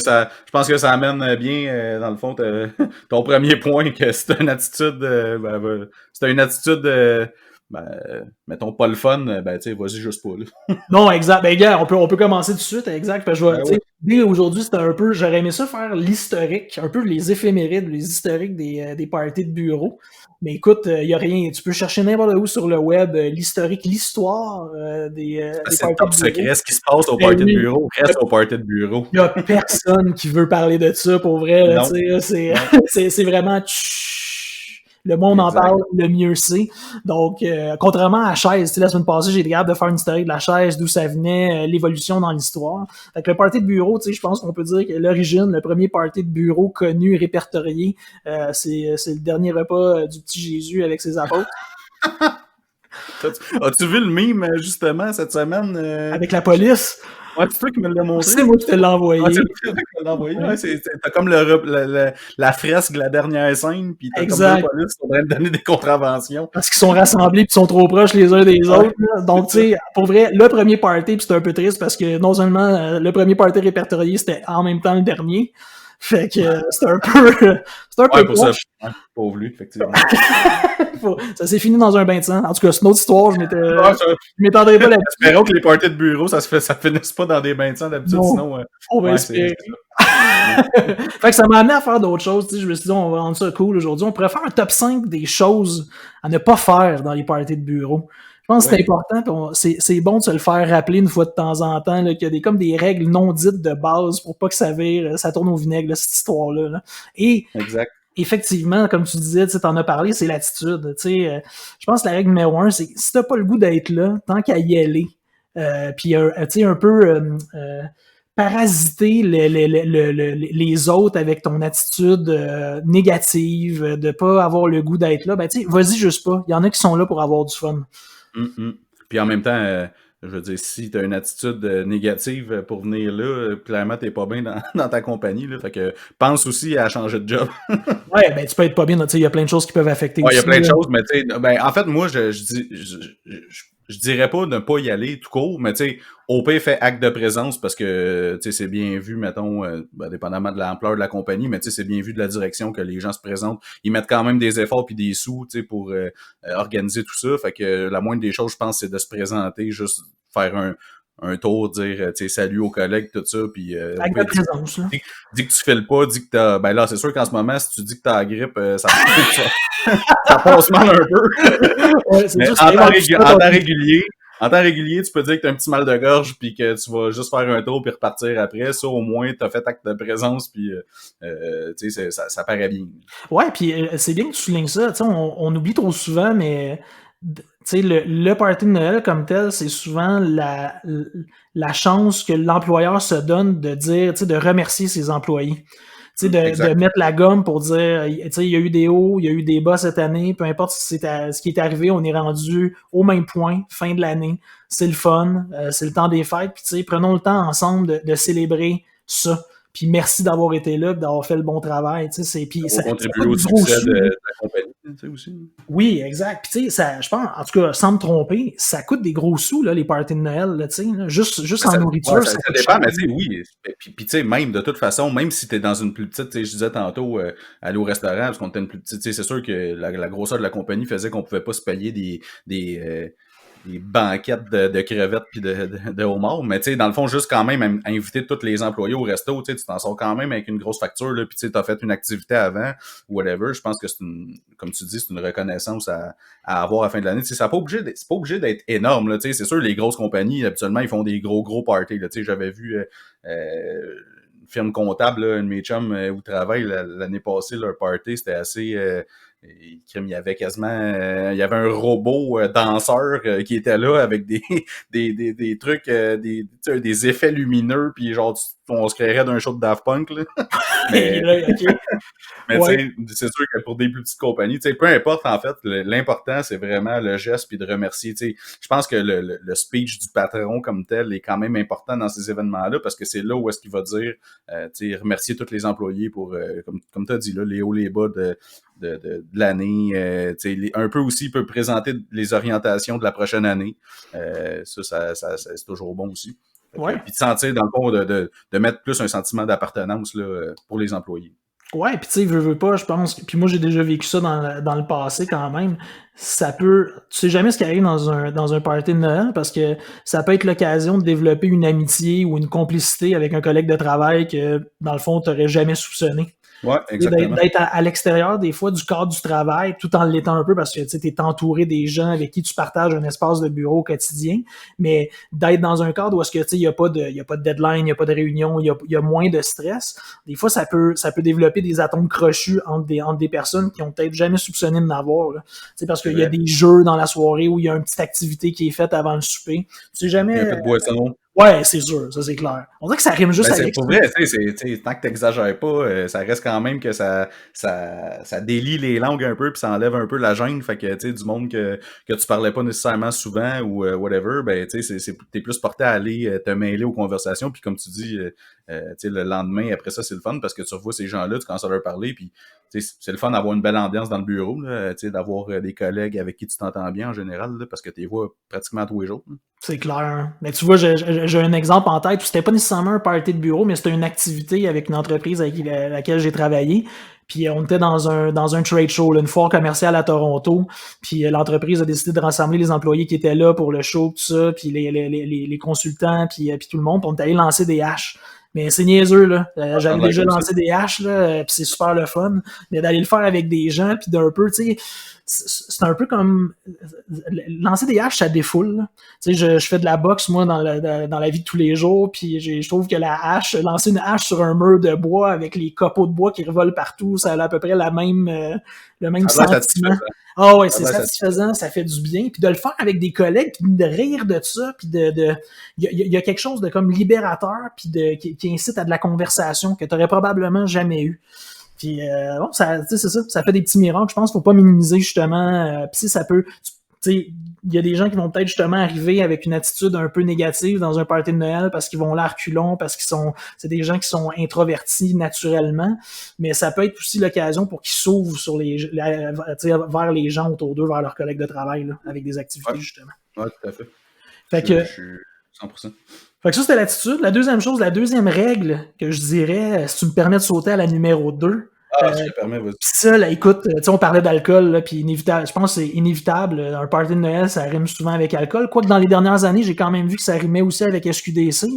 ça. Je pense que ça amène bien, dans le fond, ton premier point, que c'est une attitude, mettons pas le fun, tu sais, vas-y juste pas, là. Non, exact. Ben, gars, on peut commencer tout de suite, exact. Parce que dès aujourd'hui, c'était un peu, j'aurais aimé ça faire l'historique, un peu les éphémérides, les historiques des parties de bureau. Mais écoute, il y a rien. Tu peux chercher n'importe où sur le web, l'historique, l'histoire des c'est top secret. Ce qui se passe au party de bureau reste au party de bureau. Il y a personne qui veut parler de ça, pour vrai. Là, c'est vraiment... Le monde en parle, le mieux c'est. Donc, contrairement à la chaise, la semaine passée, j'ai été capable de faire une historique de la chaise, d'où ça venait, l'évolution dans l'histoire. Fait que le party de bureau, je pense qu'on peut dire que l'origine, le premier party de bureau connu, répertorié, c'est le dernier repas du petit Jésus avec ses apôtres. As-tu vu le mime, justement, cette semaine? Avec la police? Ouais, c'est toi qui me l'as montré. C'est moi qui te l'ai envoyé. Ah, c'est toi qui me l'as envoyé. Ouais, t'as comme la fresque de la dernière scène, puis t'as comme deux polices qui sont en train de donner des contraventions. Parce qu'ils sont rassemblés puis sont trop proches les uns des autres. Là. Donc, tu sais, pour vrai, le premier party, puis c'était un peu triste parce que non seulement le premier party répertorié, c'était en même temps le dernier. Fait que c'est un peu pour ça, pauvre lui, effectivement. Ça s'est fini dans un bain de sang. En tout cas, c'est une autre histoire, je m'étendrai pas là-dessus. Espérons que les parties de bureau, ça finisse pas dans des bains de sang d'habitude, sinon... on va espérer. Fait que ça m'a amené à faire d'autres choses. Je me suis dit, on va rendre ça cool aujourd'hui. On pourrait faire un top 5 des choses à ne pas faire dans les parties de bureau. Je pense que c'est important. C'est bon de se le faire rappeler une fois de temps en temps là, qu'il y a comme des règles non dites de base pour pas que ça tourne au vinaigre, là, cette histoire-là. Là. Et exact. Effectivement, comme tu disais, tu t'en as parlé, c'est l'attitude. Je pense que la règle numéro 1, c'est si t'as pas le goût d'être là, tant qu'à y aller, puis un peu parasiter les autres avec ton attitude négative, de pas avoir le goût d'être là, vas-y juste pas. Il y en a qui sont là pour avoir du fun. Puis en même temps, je veux dire, si tu as une attitude négative pour venir là, clairement, t'es pas bien dans ta compagnie. Là, fait que pense aussi à changer de job. Ouais, tu peux être pas bien. Il y a plein de choses qui peuvent affecter aussi. Il y a plein de choses, mais tu sais, en fait, moi, je dirais pas ne pas y aller tout court, mais tu sais, au pire, fait acte de présence parce que, tu sais, c'est bien vu, mettons, dépendamment de l'ampleur de la compagnie, mais tu sais, c'est bien vu de la direction que les gens se présentent. Ils mettent quand même des efforts puis des sous, tu sais, pour organiser tout ça. Fait que la moindre des choses, je pense, c'est de se présenter, juste faire un tour, dire salut aux collègues, tout ça, puis acte de présence, là. Dis que tu files pas, dis que t'as... Ben là, c'est sûr qu'en ce moment, si tu dis que t'as la grippe, ça passe mal un peu. Ouais, mais en temps régulier, tu peux dire que t'as un petit mal de gorge puis que tu vas juste faire un tour puis repartir après. Ça, au moins, t'as fait acte de présence puis tu sais, ça paraît bien. Ouais, puis c'est bien que tu soulignes ça. Tu sais, on oublie trop souvent, mais tu sais, le party de Noël comme tel, c'est souvent la chance que l'employeur se donne de dire, tu sais, de remercier ses employés. Tu sais, de mettre la gomme pour dire, tu sais, il y a eu des hauts, il y a eu des bas cette année, peu importe ce qui est arrivé, on est rendu au même point, fin de l'année. C'est le fun, c'est le temps des fêtes, puis tu sais, prenons le temps ensemble de célébrer ça. Puis merci d'avoir été là, d'avoir fait le bon travail, tu sais, puis ça contribue au succès de la compagnie, tu sais, aussi. Oui, exact. Puis tu sais, je pense, en tout cas, sans me tromper, ça coûte des gros sous, là, les parties de Noël, là, tu sais, juste en nourriture. Ça dépend, mais tu sais, oui. Puis tu sais, même, de toute façon, même si t'es dans une plus petite, tu sais, je disais tantôt, aller au restaurant, parce qu'on était une plus petite, tu sais, c'est sûr que la grosseur de la compagnie faisait qu'on pouvait pas se payer des banquettes de crevettes puis de homards, mais tu sais, dans le fond, juste quand même inviter tous les employés au resto, tu sais, tu t'en sors quand même avec une grosse facture, là, puis tu sais, t'as fait une activité avant, ou whatever, je pense que comme tu dis, c'est une reconnaissance à avoir à la fin de l'année. Tu sais, c'est pas obligé d'être énorme, là, tu sais, c'est sûr, les grosses compagnies, habituellement, ils font des gros parties, là, tu sais, j'avais vu une firme comptable, là, une de mes chums où travaille l'année passée, leur party, c'était assez... il y avait quasiment il y avait un robot danseur qui était là avec des trucs des effets lumineux puis genre on se créerait d'un show de Daft Punk là. mais mais ouais. Tu sais, c'est sûr que pour des plus petites compagnies, tu sais, peu importe en fait, l'important c'est vraiment le geste puis de remercier, tu sais. Je pense que le speech du patron comme tel est quand même important dans ces événements-là parce que c'est là où est-ce qu'il va dire tu sais, remercier tous les employés pour comme tu as dit là, les hauts les bas de l'année, un peu aussi il peut présenter les orientations de la prochaine année. Ça c'est toujours bon aussi. Ouais. Puis de sentir, dans le fond, de mettre plus un sentiment d'appartenance là, pour les employés. Ouais, puis tu sais, veux pas, je pense, puis moi j'ai déjà vécu ça dans le passé quand même, ça peut, tu sais jamais ce qui arrive dans un party de Noël parce que ça peut être l'occasion de développer une amitié ou une complicité avec un collègue de travail que, dans le fond, t'aurais jamais soupçonné. Ouais, exactement. D'être à l'extérieur des fois du cadre du travail tout en l'étant un peu parce que tu es entouré des gens avec qui tu partages un espace de bureau quotidien, mais d'être dans un cadre où est-ce que il y a pas de deadline, il y a pas de réunion, il y a moins de stress. Des fois ça peut développer des atomes crochus entre des personnes qui ont peut-être jamais soupçonné de n'avoir. Parce qu'il y a des jeux dans la soirée où il y a une petite activité qui est faite avant le souper. Tu sais jamais. Il y a un peu de boisson. Ouais, c'est sûr, ça c'est clair. On dirait que ça rime juste avec. Pour vrai, tant que t'exagères pas, ça reste quand même que ça délie les langues un peu puis ça enlève un peu la gêne. Fait que tu sais, du monde que tu parlais pas nécessairement souvent ou whatever, ben tu sais, t'es plus porté à aller te mêler aux conversations. Puis comme tu dis, tu sais, le lendemain, après ça, c'est le fun parce que tu revois ces gens-là, tu commences à leur parler, puis c'est le fun d'avoir une belle ambiance dans le bureau, là, d'avoir des collègues avec qui tu t'entends bien en général, là, parce que tu les vois pratiquement tous les jours. Là. C'est clair. Mais tu vois, j'ai un exemple en tête où c'était pas nécessairement un party de bureau, mais c'était une activité avec une entreprise avec laquelle j'ai travaillé. Puis on était dans un trade show, là, une foire commerciale à Toronto. Puis l'entreprise a décidé de rassembler les employés qui étaient là pour le show, tout ça, puis les consultants, puis tout le monde. Puis on est allé lancer des haches. Mais c'est niaiseux, là. J'avais déjà lancé des haches, là, puis c'est super le fun. Mais d'aller le faire avec des gens, puis d'un peu, tu sais, c'est un peu comme lancer des haches, ça défoule, là. Tu sais, je fais de la boxe, moi, dans la vie de tous les jours, puis je trouve que la hache, lancer une hache sur un mur de bois avec les copeaux de bois qui revolent partout, ça a à peu près le même sentiment. Ah ouais, c'est satisfaisant, ça fait du bien. Puis de le faire avec des collègues, puis de rire de ça, puis il y a quelque chose de comme libérateur, puis qui incite à de la conversation que tu n'aurais probablement jamais eu. Puis bon, c'est ça, ça fait des petits miracles. Je pense qu'il faut pas minimiser justement. Puis si ça peut, il y a des gens qui vont peut-être justement arriver avec une attitude un peu négative dans un party de Noël parce qu'ils vont là à reculons, parce c'est des gens qui sont introvertis naturellement, mais ça peut être aussi l'occasion pour qu'ils s'ouvrent vers les gens autour d'eux, vers leurs collègues de travail, là, avec des activités justement. Ouais, tout à fait. Je suis 100%. Fait que ça, c'était l'attitude. La deuxième règle que je dirais, si tu me permets de sauter à la numéro 2. Je te permets, vas-y. Ça, là, écoute, tu sais, on parlait d'alcool, puis inévitable. Je pense que c'est inévitable. Un party de Noël, ça rime souvent avec alcool. Quoique dans les dernières années, j'ai quand même vu que ça rimait aussi avec SQDC.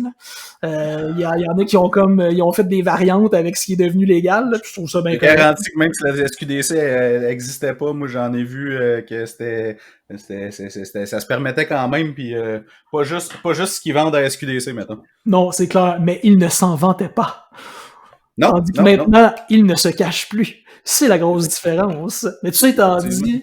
Il y en a qui ont ils ont fait des variantes avec ce qui est devenu légal. Là. Je trouve ça bien correct. Garanti que même si la SQDC n'existait pas, moi j'en ai vu que ça se permettait quand même, puis pas juste ce qu'ils vendent à SQDC maintenant. Non, c'est clair, mais ils ne s'en vantaient pas. Non, tandis que maintenant, il ne se cache plus. C'est la grosse différence. Mais tu sais, étant dit,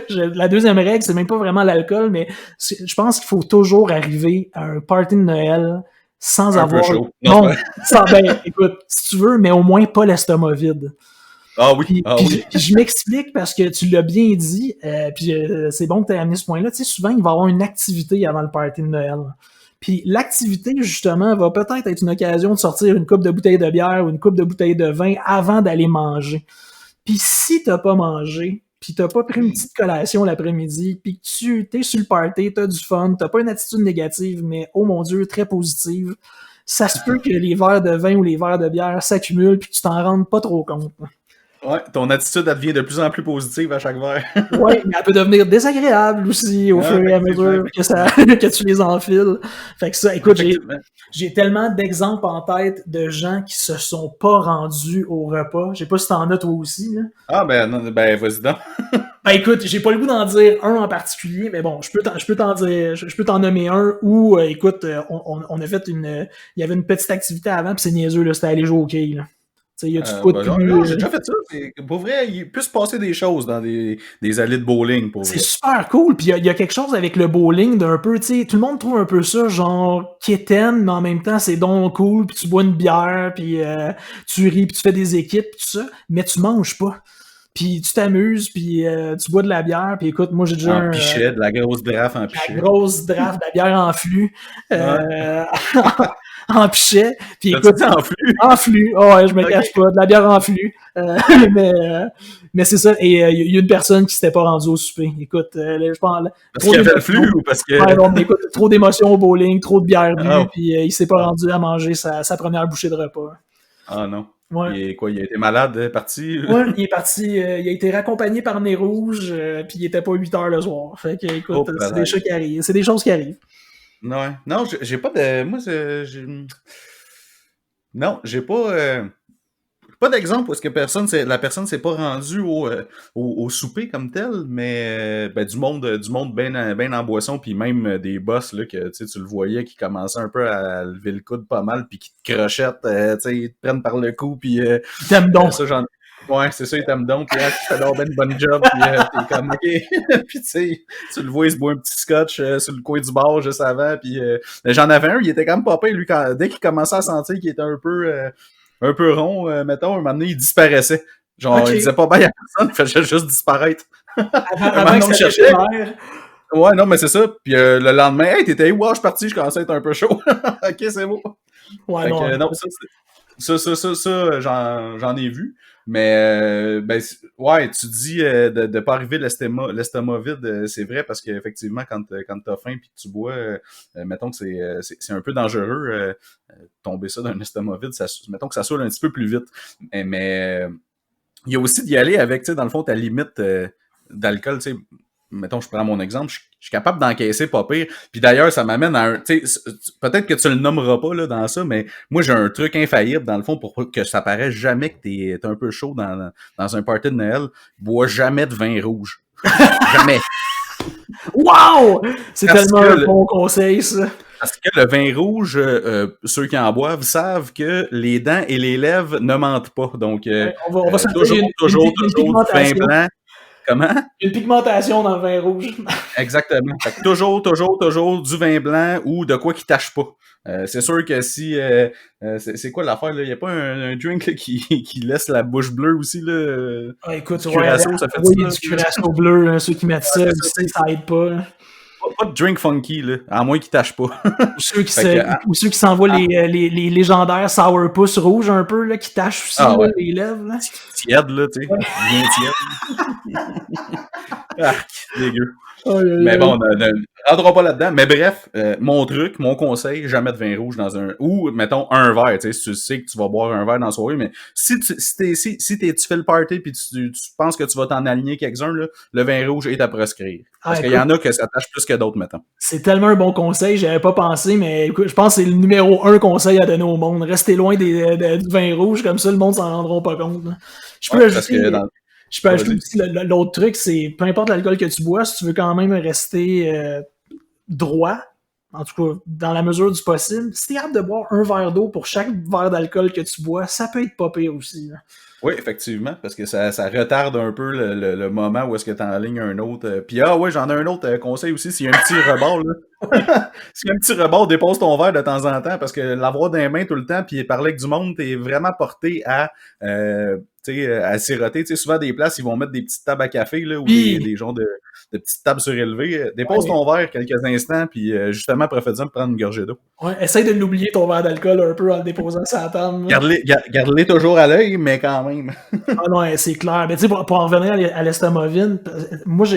la deuxième règle, c'est même pas vraiment l'alcool, mais je pense qu'il faut toujours arriver à un party de Noël sans avoir... Non, écoute, si tu veux, mais au moins pas l'estomac vide. Ah oui, oui. Puis je m'explique parce que tu l'as bien dit, puis c'est bon que tu aies amené ce point-là. Tu sais, souvent, il va y avoir une activité avant le party de Noël. Puis l'activité, justement, va peut-être être une occasion de sortir une coupe de bouteille de bière ou une coupe de bouteille de vin avant d'aller manger. Puis si t'as pas mangé, puis t'as pas pris une petite collation l'après-midi, puis que tu t'es sur le party, t'as du fun, t'as pas une attitude négative, mais oh mon Dieu, très positive, ça se peut que les verres de vin ou les verres de bière s'accumulent puis que tu t'en rendes pas trop compte. Ouais, ton attitude, elle devient de plus en plus positive à chaque verre. Ouais, mais elle peut devenir désagréable aussi au fur et à mesure que tu les enfiles. Fait que ça, écoute, j'ai tellement d'exemples en tête de gens qui se sont pas rendus au repas. Je sais pas si t'en as toi aussi, là. Ah, non, vas-y donc. Ben écoute, j'ai pas le goût d'en dire un en particulier, mais bon, je peux t'en nommer un où, écoute, on a fait il y avait une petite activité avant, puis c'est niaiseux, là, c'était aller jouer au quai, là. Y a-tu quoi de plus... j'ai déjà fait ça. Pour vrai, il peut se passer des choses dans des allées de bowling. Pour vrai. C'est super cool. Puis il y a quelque chose avec le bowling d'un peu, tu sais, tout le monde trouve un peu ça genre quétaine, mais en même temps, c'est donc cool. Puis tu bois une bière, puis tu ris, puis tu fais des équipes, tout ça, mais tu manges pas. Puis tu t'amuses, puis tu bois de la bière, puis écoute, moi j'ai déjà un pichet, de la grosse draft en pichet. La grosse draft, de la bière en flux. En pichet. Puis écoute, en flux? En flux. Oh, ouais, je me cache pas. De la bière en flux. Mais c'est ça. Et il y a une personne qui s'était pas rendue au souper. Écoute, je pense... Parce qu'il y avait le flux ou parce que... Ouais, non, mais écoute, trop d'émotions au bowling, trop de bière bu, puis il s'est pas rendu à manger sa première bouchée de repas. Ah non. Ouais. Il a été malade, parti? Ouais, il est parti, il a été raccompagné par Nez Rouge, puis il était pas 8 heures le soir. Fait que, écoute, c'est des choses qui arrivent. C'est des choses qui arrivent. Non, j'ai pas de... Moi, non, j'ai pas d'exemple où est-ce que la personne s'est pas rendue au souper comme tel, mais du monde bien en boisson, puis même des boss là que tu le voyais qui commençaient un peu à lever le coude pas mal, puis qui te crochettent, ils te prennent par le cou, puis ils t'aiment donc. Ouais, c'est ça, ils t'aiment donc, puis tu fais donc bien une bonne job, puis t'es comme ok, puis tu le vois, il se boit un petit scotch sur le coin du bar juste avant, puis j'en avais un, il était quand même pas pire, lui, dès qu'il commençait à sentir qu'il était un peu rond, mettons, un moment donné, il disparaissait. Genre, il disait pas bye à personne, il faisait juste disparaître. Avant que ça cherchait. Ouais, non, mais c'est ça. Puis le lendemain, hey, t'étais où? Ouais, je suis parti, je commençais à être un peu chaud. Ok, c'est beau. Ouais, non, non, ça, Ça, j'en ai vu. Mais ben ouais, tu dis de pas arriver l'estomac vide, c'est vrai parce qu'effectivement, quand t'as faim puis que tu bois, mettons que c'est un peu dangereux tomber ça d'un estomac vide, mettons que ça saoule un petit peu plus vite. Mais il y a aussi d'y aller avec, tu sais, dans le fond, ta limite d'alcool, tu sais. Mettons, je prends mon exemple, je suis capable d'encaisser pas pire. Puis d'ailleurs, ça m'amène à un... Tu sais, peut-être que tu le nommeras pas là, dans ça, mais moi, j'ai un truc infaillible, dans le fond, pour que ça paraisse jamais que t'es un peu chaud dans un party de Noël. Bois jamais de vin rouge. Jamais. Wow! C'est tellement un bon conseil, ça. Parce que le vin rouge, ceux qui en boivent savent que les dents et les lèvres ne mentent pas. Donc, on va toujours du vin blanc. Comment? Une pigmentation dans le vin rouge. Exactement. Fait que toujours du vin blanc ou de quoi qui tâche pas. C'est sûr que si... c'est quoi l'affaire, là? Il n'y a pas un drink là, qui laisse la bouche bleue aussi, là? Écoute, Curaçao, ça fait ça. Du Curaçao bleu, là, ceux qui mettent ça aide pas. Là. Pas de drink funky, là, à moins qu'il tâche pas. Ou ceux qui s'envoient les légendaires sourpuss rouges un peu, là, qui tâchent aussi là, les lèvres. Là. Tiède, là, tu sais. Bien tiède. Dégueu. Mais bon, on rentrera pas là-dedans. Mais bref, mon conseil, jamais de vin rouge dans un... Ou, mettons, un verre, tu sais, si tu sais que tu vas boire un verre dans la soirée, mais si tu fais le party puis tu penses que tu vas t'en aligner quelques-uns, là, le vin rouge est à prescrire. Parce qu'il y en a que ça tâche plus que d'autres, mettons. C'est tellement un bon conseil, j'avais pas pensé, mais écoute, je pense que c'est le numéro 1 conseil à donner au monde. Restez loin du vin rouge, comme ça, le monde s'en rendra pas compte. Là. Je peux ajouter aussi l'autre truc, c'est peu importe l'alcool que tu bois, si tu veux quand même rester droit, en tout cas dans la mesure du possible, si t'es capable de boire un verre d'eau pour chaque verre d'alcool que tu bois, ça peut être pas pire aussi. Là. Oui, effectivement, parce que ça retarde un peu le moment où est-ce que tu enlignes un autre. Puis ouais, j'en ai un autre conseil aussi, s'il y a un petit rebord, là. S'il y a un petit rebord, dépose ton verre de temps en temps, parce que l'avoir dans les mains tout le temps, puis parler avec du monde, t'es vraiment porté à siroter. Souvent, des places, ils vont mettre des petites tables à café, là, ou des genres de petites tables surélevées. Dépose ton verre quelques instants, puis justement, profite-en de prendre une gorgée d'eau. Ouais, essaye de l'oublier, ton verre d'alcool, un peu en le déposant sur la table. Garde-les toujours à l'œil, mais quand même. Ah non, c'est clair. Mais tu sais, pour en revenir à l'estomac vide, moi,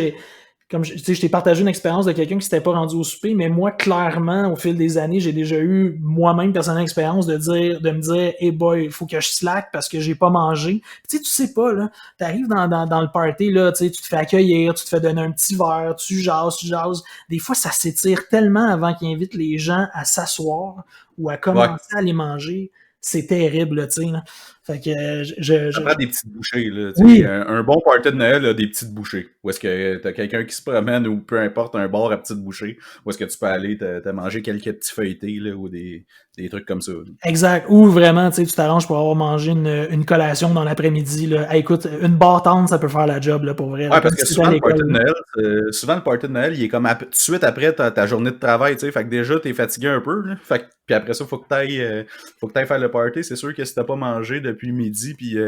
comme je t'ai partagé une expérience de quelqu'un qui s'était pas rendu au souper, mais moi, clairement, au fil des années, j'ai déjà eu moi-même personnellement l'expérience de me dire, hey boy, il faut que je slack parce que j'ai pas mangé. Tu sais pas, là, t'arrives dans le party, là, tu te fais accueillir, tu te fais donner un petit verre, tu jases. Des fois, ça s'étire tellement avant qu'ils invitent les gens à s'asseoir ou à commencer à les manger. C'est terrible, là, tu sais, là. Fait que ça prend des petites bouchées, là. Oui. Un bon party de Noël a des petites bouchées. Où est-ce que t'as quelqu'un qui se promène ou peu importe, un bar à petites bouchées, où est-ce que tu peux aller te manger quelques petits feuilletés, là, ou des trucs comme ça. Là. Exact. Ou vraiment, tu t'arranges pour avoir mangé une collation dans l'après-midi, là. Hey, écoute, une barre tendre, ça peut faire la job, là, pour vrai. Ouais, parce que souvent le party de Noël, il est comme tout de suite après ta journée de travail, tu sais. Fait que déjà, t'es fatigué un peu, là. Fait que, puis après ça, faut que t'ailles faire le party. C'est sûr que si t'as pas mangé depuis midi, puis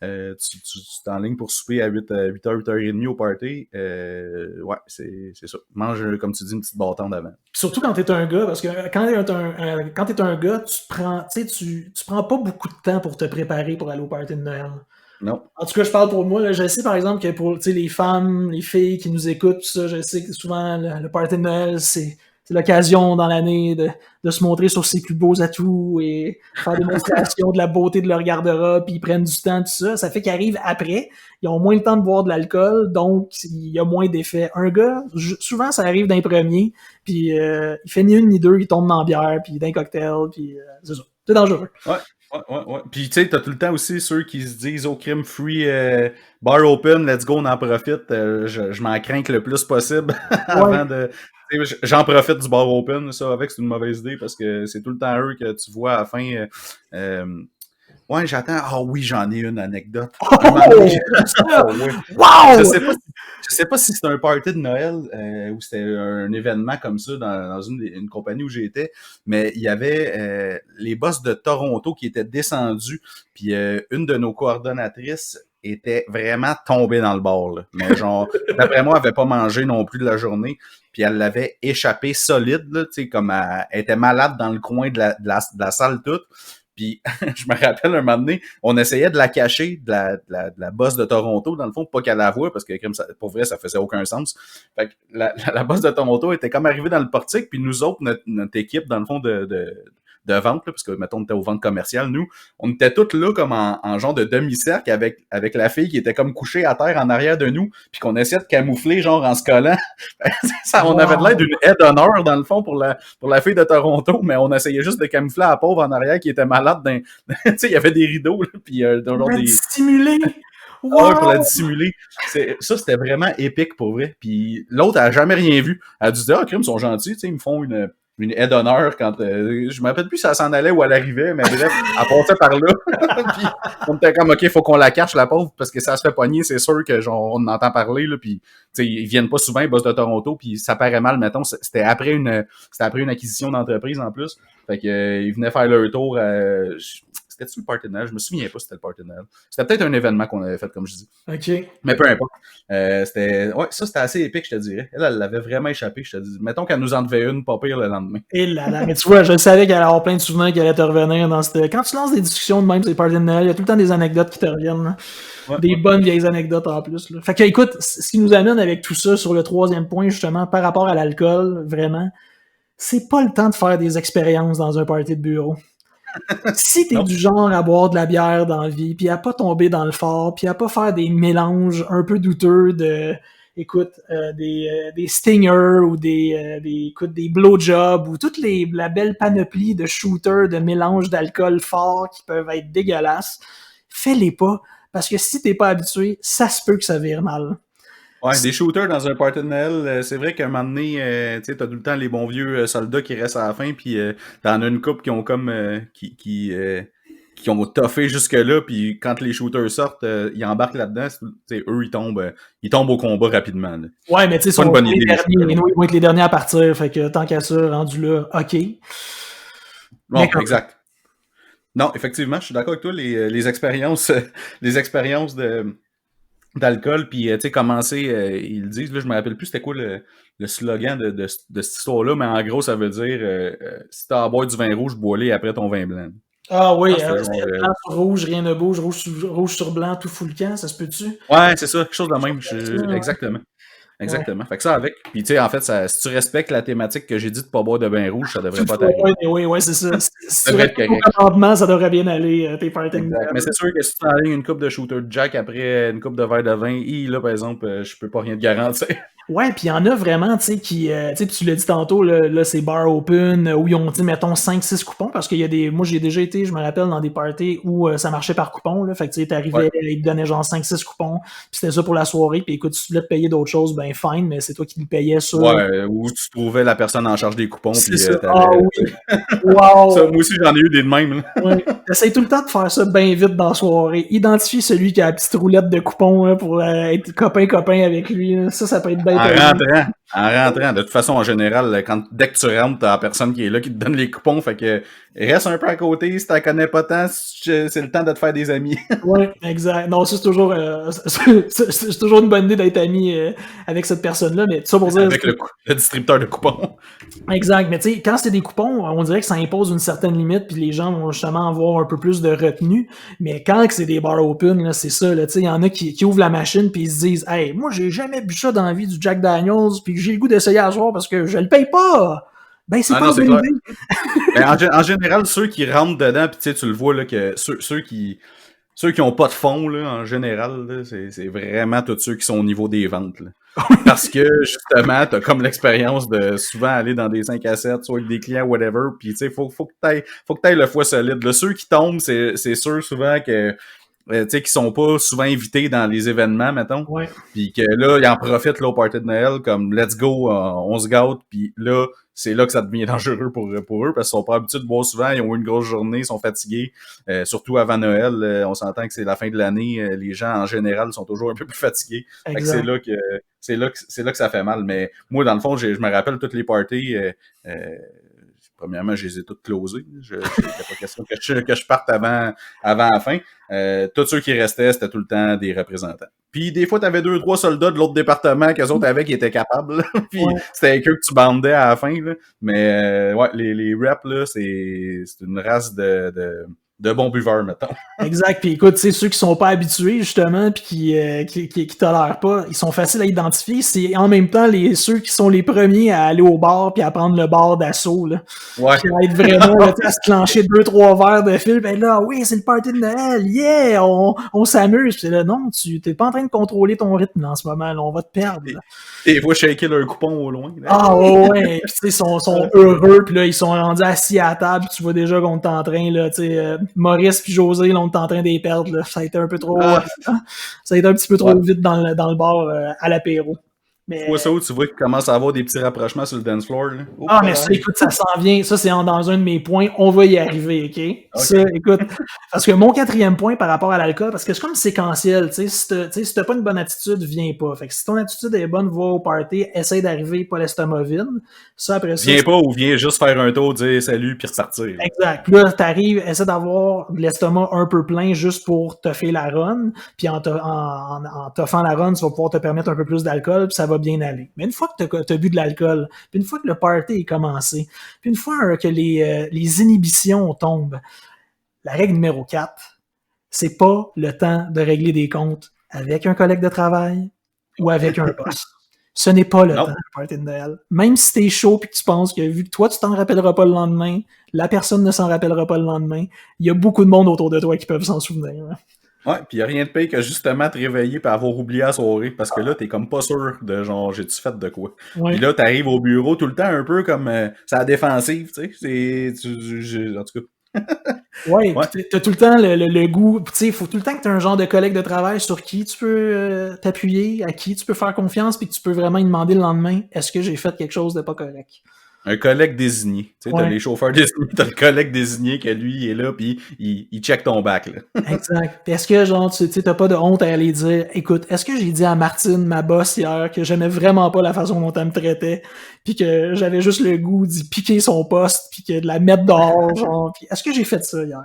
tu t'enlignes pour souper à 8h, 8h30 au party, ouais, c'est ça. Mange, comme tu dis, une petite barre tendre avant. Surtout quand t'es un gars, parce que quand t'es un gars, tu prends pas beaucoup de temps pour te préparer pour aller au party de Noël. Non. En tout cas, je parle pour moi. Là, je sais par exemple que pour les femmes, les filles qui nous écoutent, tout ça, je sais que souvent le party de Noël, c'est l'occasion dans l'année de se montrer sur ses plus beaux atouts et faire démonstration de la beauté de leur garde-robe, puis ils prennent du temps, tout ça. Ça fait qu'ils arrivent après, ils ont moins le temps de boire de l'alcool, donc il y a moins d'effet. Un gars, souvent ça arrive d'un premier, puis il fait ni une ni deux, il tombe dans la bière, puis d'un cocktail, puis c'est ça. C'est dangereux. Ouais. Puis tu sais, t'as tout le temps aussi ceux qui se disent au crime free, bar open, let's go, on en profite. Je m'en crains le plus possible avant de. J'en profite du bar open, ça avec c'est une mauvaise idée parce que c'est tout le temps eux que tu vois à la fin. Ouais, j'attends. Ah oui, j'en ai une anecdote. Wow! Je sais pas si c'était un party de Noël ou c'était un événement comme ça dans une compagnie où j'étais, mais il y avait les boss de Toronto qui étaient descendus, puis une de nos coordonnatrices était vraiment tombée dans le bar. Là. Mais genre, d'après moi, elle avait pas mangé non plus de la journée, puis elle l'avait échappé solide, là, comme elle était malade dans le coin de la salle toute. Puis je me rappelle un moment donné, on essayait de la cacher de la boss de Toronto, dans le fond, pour pas qu'elle la voie, parce que pour vrai, ça faisait aucun sens. Fait que la boss de Toronto était comme arrivée dans le portique, puis nous autres, notre équipe, dans le fond, de vente, là, parce que, mettons, on était aux ventes commerciales, nous, on était tous là comme en genre de demi-cercle avec la fille qui était comme couchée à terre en arrière de nous, puis qu'on essayait de camoufler, genre, en se collant. On avait de l'air d'une aide d'honneur, dans le fond, pour la fille de Toronto, mais on essayait juste de camoufler la pauvre en arrière qui était malade. Tu sais, il y avait des rideaux, là, puis pour la dissimuler! Wow! Ah ouais, pour la dissimuler. Ça, c'était vraiment épique, pour vrai. Puis l'autre, elle a jamais rien vu. Elle a dit, ah, crime, ils sont gentils, tu sais, ils me font une aide d'honneur quand je me rappelle plus si elle s'en allait ou elle arrivait, mais bref, elle passait par là. Puis on était comme OK, faut qu'on la cache la pauvre parce que ça se fait pogner, c'est sûr que genre on entend parler là, puis tu sais ils viennent pas souvent, ils bossent de Toronto, puis ça paraît mal, mettons, c'était après une acquisition d'entreprise en plus. Fait que ils venaient faire leur tour. C'était-tu le Party de Noël? Je me souviens pas si c'était le Party de Noël. C'était peut-être un événement qu'on avait fait, comme je dis. OK. Mais peu importe. C'était assez épique, je te dirais. Elle l'avait vraiment échappé, je te dis. Mettons qu'elle nous en devait une, pas pire le lendemain. Et là, mais tu vois, je savais qu'elle allait avoir plein de souvenirs qui allaient te revenir dans cette... Quand tu lances des discussions de même sur les Party de Noël, il y a tout le temps des anecdotes qui te reviennent. Ouais, des bonnes vieilles anecdotes en plus. Là. Fait que, écoute, ce qui nous amène avec tout ça sur le troisième point, justement, par rapport à l'alcool, vraiment, c'est pas le temps de faire des expériences dans un party de bureau. Si t'es du genre à boire de la bière dans la vie, puis à pas tomber dans le fort, puis à pas faire des mélanges un peu douteux de, écoute, des stingers ou des blowjobs ou toute la belle panoplie de shooters, de mélanges d'alcool fort qui peuvent être dégueulasses, fais-les pas, parce que si t'es pas habitué, ça se peut que ça vire mal. Ouais, des shooters dans un party de Noël, c'est vrai qu'à un moment donné, tu sais, t'as tout le temps les bons vieux soldats qui restent à la fin, puis t'en as une couple qui ont comme qui ont toffé jusque-là, puis quand les shooters sortent, ils embarquent là-dedans, eux, ils tombent au combat rapidement. Là. Ouais, mais tu sais, ils vont être les derniers à partir, fait que tant qu'à ça, rendu là, OK. Bon, exact. Non, effectivement, je suis d'accord avec toi, les expériences d'alcool, puis tu sais, commencer, ils disent, là, je me rappelle plus c'était quoi le slogan de cette histoire-là, mais en gros, ça veut dire si t'as à boire du vin rouge, bois-le après ton vin blanc. Ah oui, blanc sur rouge, rien ne bouge, rouge sur blanc, tout fout le camp, ça se peut-tu? Ouais, c'est ça, quelque chose de même. Exactement. Exactement. Ouais. Fait que ça avec. Puis tu sais, en fait, si tu respectes la thématique que j'ai dit de pas boire de vin rouge, ça devrait pas t'arriver. Oui, c'est ça. Si tu respectes le commandement, ça devrait bien aller, tes parties. Mais c'est sûr que si tu t'enlignes une coupe de shooter de Jack après une coupe de verre de vin, là, par exemple, je peux pas rien te garantir. Ouais, puis il y en a vraiment, tu sais, qui, tu sais, tu l'as dit tantôt, là c'est bar open, où ils ont, tu sais, mettons, 5-6 coupons, parce qu'il y a des, moi, j'ai déjà été, je me rappelle, dans des parties où ça marchait par coupon, là, fait que, tu sais, t'arrivais, ils te donnaient genre 5-6 coupons, puis c'était ça pour la soirée, puis écoute, si tu voulais te payer d'autres choses, ben, fine, mais c'est toi qui le payais sur... Ouais, ou tu trouvais la personne en charge des coupons, puis ah oui! Wow! Ça, moi aussi, j'en ai eu des de même, là. Ouais. T'essayes tout le temps de faire ça bien vite dans la soirée. Identifie celui qui a la petite roulette de coupons, là, pour être copain avec lui, là. Ça peut être bien. En rentrant, de toute façon, en général, dès que tu rentres, t'as la personne qui est là qui te donne les coupons, fait que reste un peu à côté, si t'en connais pas tant, c'est le temps de te faire des amis. Ouais, exact. Non, ça c'est toujours c'est toujours une bonne idée d'être ami avec cette personne-là, mais ça pour dire... Avec le distributeur de coupons. Exact, mais tu sais, quand c'est des coupons, on dirait que ça impose une certaine limite, puis les gens vont justement avoir un peu plus de retenue, mais quand c'est des bars open, là, c'est ça, là, tu sais, il y en a qui ouvrent la machine, puis ils se disent « Hey, moi j'ai jamais bu ça dans la vie du Jack Daniels, puis j'ai le goût d'essayer à soir parce que je le paye pas! » Ben, c'est pas une bonne idée. Ben, en général, ceux qui rentrent dedans, pis tu le vois, là, que ceux qui ont pas de fond, là, en général, là, c'est vraiment tous ceux qui sont au niveau des ventes, là. Parce que, justement, t'as comme l'expérience de souvent aller dans des 5 à 7, soit avec des clients, whatever, pis tu sais, faut que t'ailles le foie solide. Là, ceux qui tombent, c'est ceux souvent que... tu sais, qui sont pas souvent invités dans les événements, mettons. Ouais. Puis que là, ils en profitent là, au party de Noël, comme let's go, on se gâte, puis là, c'est là que ça devient dangereux pour eux, parce qu'ils sont pas habitués de boire souvent, ils ont eu une grosse journée, ils sont fatigués. Surtout avant Noël, on s'entend que c'est la fin de l'année, les gens en général sont toujours un peu plus fatigués. Fait que c'est là que ça fait mal. Mais moi, dans le fond, je me rappelle toutes les parties. Premièrement, je les ai toutes closées. Il n'y a pas question que je parte avant la fin. Tous ceux qui restaient, c'était tout le temps des représentants. Puis des fois, tu avais 2-3 soldats de l'autre département qu'eux autres avaient qui étaient capables. Puis c'était avec eux que tu bandais à la fin. Là. Mais ouais, les reps, là, c'est une race de de bons buveurs, mettons. Exact. Puis écoute, tu sais, ceux qui sont pas habitués, justement, puis qui tolèrent pas, ils sont faciles à identifier. C'est en même temps ceux qui sont les premiers à aller au bar puis à prendre le bar d'assaut, là. Ouais. Qui va être vraiment là, à se clencher 2-3 verres de fil. Ben là, oui, c'est le party de Noël. Yeah! On s'amuse. Puis là, non, tu t'es pas en train de contrôler ton rythme là, en ce moment. Là, on va te perdre. Et ils voient shaker leur coupon au loin. Là. Ah ouais! Puis tu sais, ils sont heureux. Puis là, ils sont rendus assis à la table. Puis tu vois déjà qu'on est en train, là, tu sais, Maurice puis José, là, on est en train de les perdre. Là. Ça a été un peu trop... ça a été un petit peu trop vite dans le bar à l'apéro. Mais... Tu vois ça où tu vois qu'il commence à avoir des petits rapprochements sur le dance floor. Là. Mais ça, écoute, ça s'en vient. Ça, c'est dans un de mes points. On va y arriver, OK? Ça, écoute, parce que mon 4e point par rapport à l'alcool, parce que c'est comme séquentiel, tu sais, si t'as pas une bonne attitude, viens pas. Fait que si ton attitude est bonne, va au party, essaye d'arriver pas l'estomac vide. Ça, après ça... Viens pas ou viens juste faire un tour, dire salut, puis repartir. Exact. Puis là, t'arrives, essaie d'avoir l'estomac un peu plein juste pour te faire la run, puis en t'offrant la run, tu vas pouvoir te permettre un peu plus d'alcool, puis ça va bien aller. Mais une fois que t'as bu de l'alcool, puis une fois que le party est commencé, puis une fois que les inhibitions tombent, la règle numéro 4, c'est pas le temps de régler des comptes avec un collègue de travail ou avec un boss. Ce n'est pas le temps du party de Noël. Même si t'es chaud et que tu penses que vu que toi, tu t'en rappelleras pas le lendemain, la personne ne s'en rappellera pas le lendemain, il y a beaucoup de monde autour de toi qui peuvent s'en souvenir. Hein. Ouais, pis y a rien de pire que justement te réveiller pis avoir oublié la soirée, parce que là, t'es comme pas sûr de genre, j'ai-tu fait de quoi? Ouais. Pis là, t'arrives au bureau tout le temps un peu comme, c'est la défensive, tu sais, en tout cas. Ouais, t'as tout le temps le goût, tu sais, il faut tout le temps que t'aies un genre de collègue de travail sur qui tu peux t'appuyer, à qui tu peux faire confiance, puis que tu peux vraiment lui demander le lendemain, est-ce que j'ai fait quelque chose de pas correct? Un collègue désigné. Tu sais, t'as les chauffeurs désignés, t'as le collègue désigné que lui, il est là, puis il check ton bac, là. Exact. Puis est-ce que, genre, tu sais, t'as pas de honte à aller dire, écoute, est-ce que j'ai dit à Martine, ma boss, hier, que j'aimais vraiment pas la façon dont elle me traitait, puis que j'avais juste le goût d'y piquer son poste, puis que de la mettre dehors, genre, puis est-ce que j'ai fait ça hier?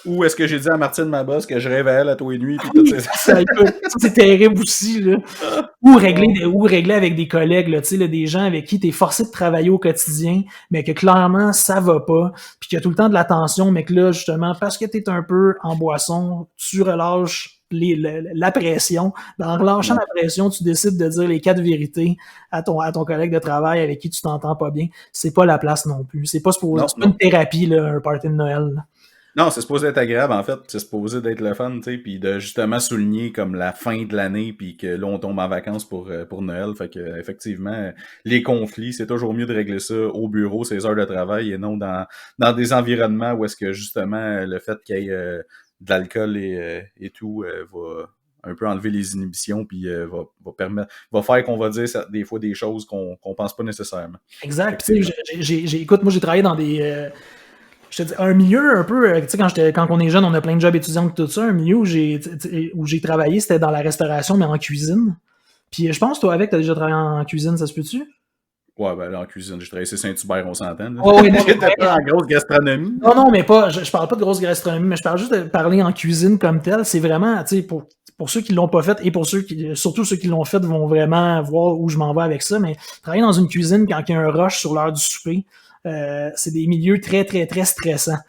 Ou est-ce que j'ai dit à Martine, ma boss, que je rêvais à elle à tous les nuits, puis tout ça, c'est terrible aussi, là. Ou régler avec des collègues, là, tu sais, là, des gens avec qui t'es forcé de travailler au quotidien, mais que clairement, ça va pas, puis qu'il y a tout le temps de la tension, mais que là, justement, parce que t'es un peu en boisson, tu relâches la pression. En relâchant la pression, tu décides de dire les 4 vérités à ton collègue de travail avec qui tu t'entends pas bien. C'est pas la place non plus. C'est pas supposé, c'est pas une thérapie, là, un party de Noël, là. Non, c'est supposé être agréable, en fait. C'est supposé d'être le fun, tu sais, puis de justement souligner comme la fin de l'année, puis que là, on tombe en vacances pour Noël. Fait que effectivement, les conflits, c'est toujours mieux de régler ça au bureau, ces heures de travail, et non dans des environnements où est-ce que justement le fait qu'il y ait de l'alcool et tout va un peu enlever les inhibitions, puis va faire qu'on va dire des fois des choses qu'on pense pas nécessairement. Exact. Tu sais, écoute, moi j'ai travaillé dans des je te dis, un milieu un peu, tu sais, quand on est jeune, on a plein de jobs étudiants et tout ça. Un milieu où j'ai travaillé, c'était dans la restauration, mais en cuisine. Puis je pense, toi, avec, t'as déjà travaillé en cuisine, ça se peut-tu? Ouais, ben là, en cuisine, j'ai travaillé chez Saint-Hubert, on s'entend. Oui, j'étais pas en grosse gastronomie. Non, mais pas, je parle pas de grosse gastronomie, mais je parle juste de parler en cuisine comme tel. C'est vraiment, tu sais, pour ceux qui l'ont pas fait et pour surtout ceux qui l'ont fait vont vraiment voir où je m'en vais avec ça. Mais travailler dans une cuisine quand il y a un rush sur l'heure du souper, c'est des milieux très, très, très stressants.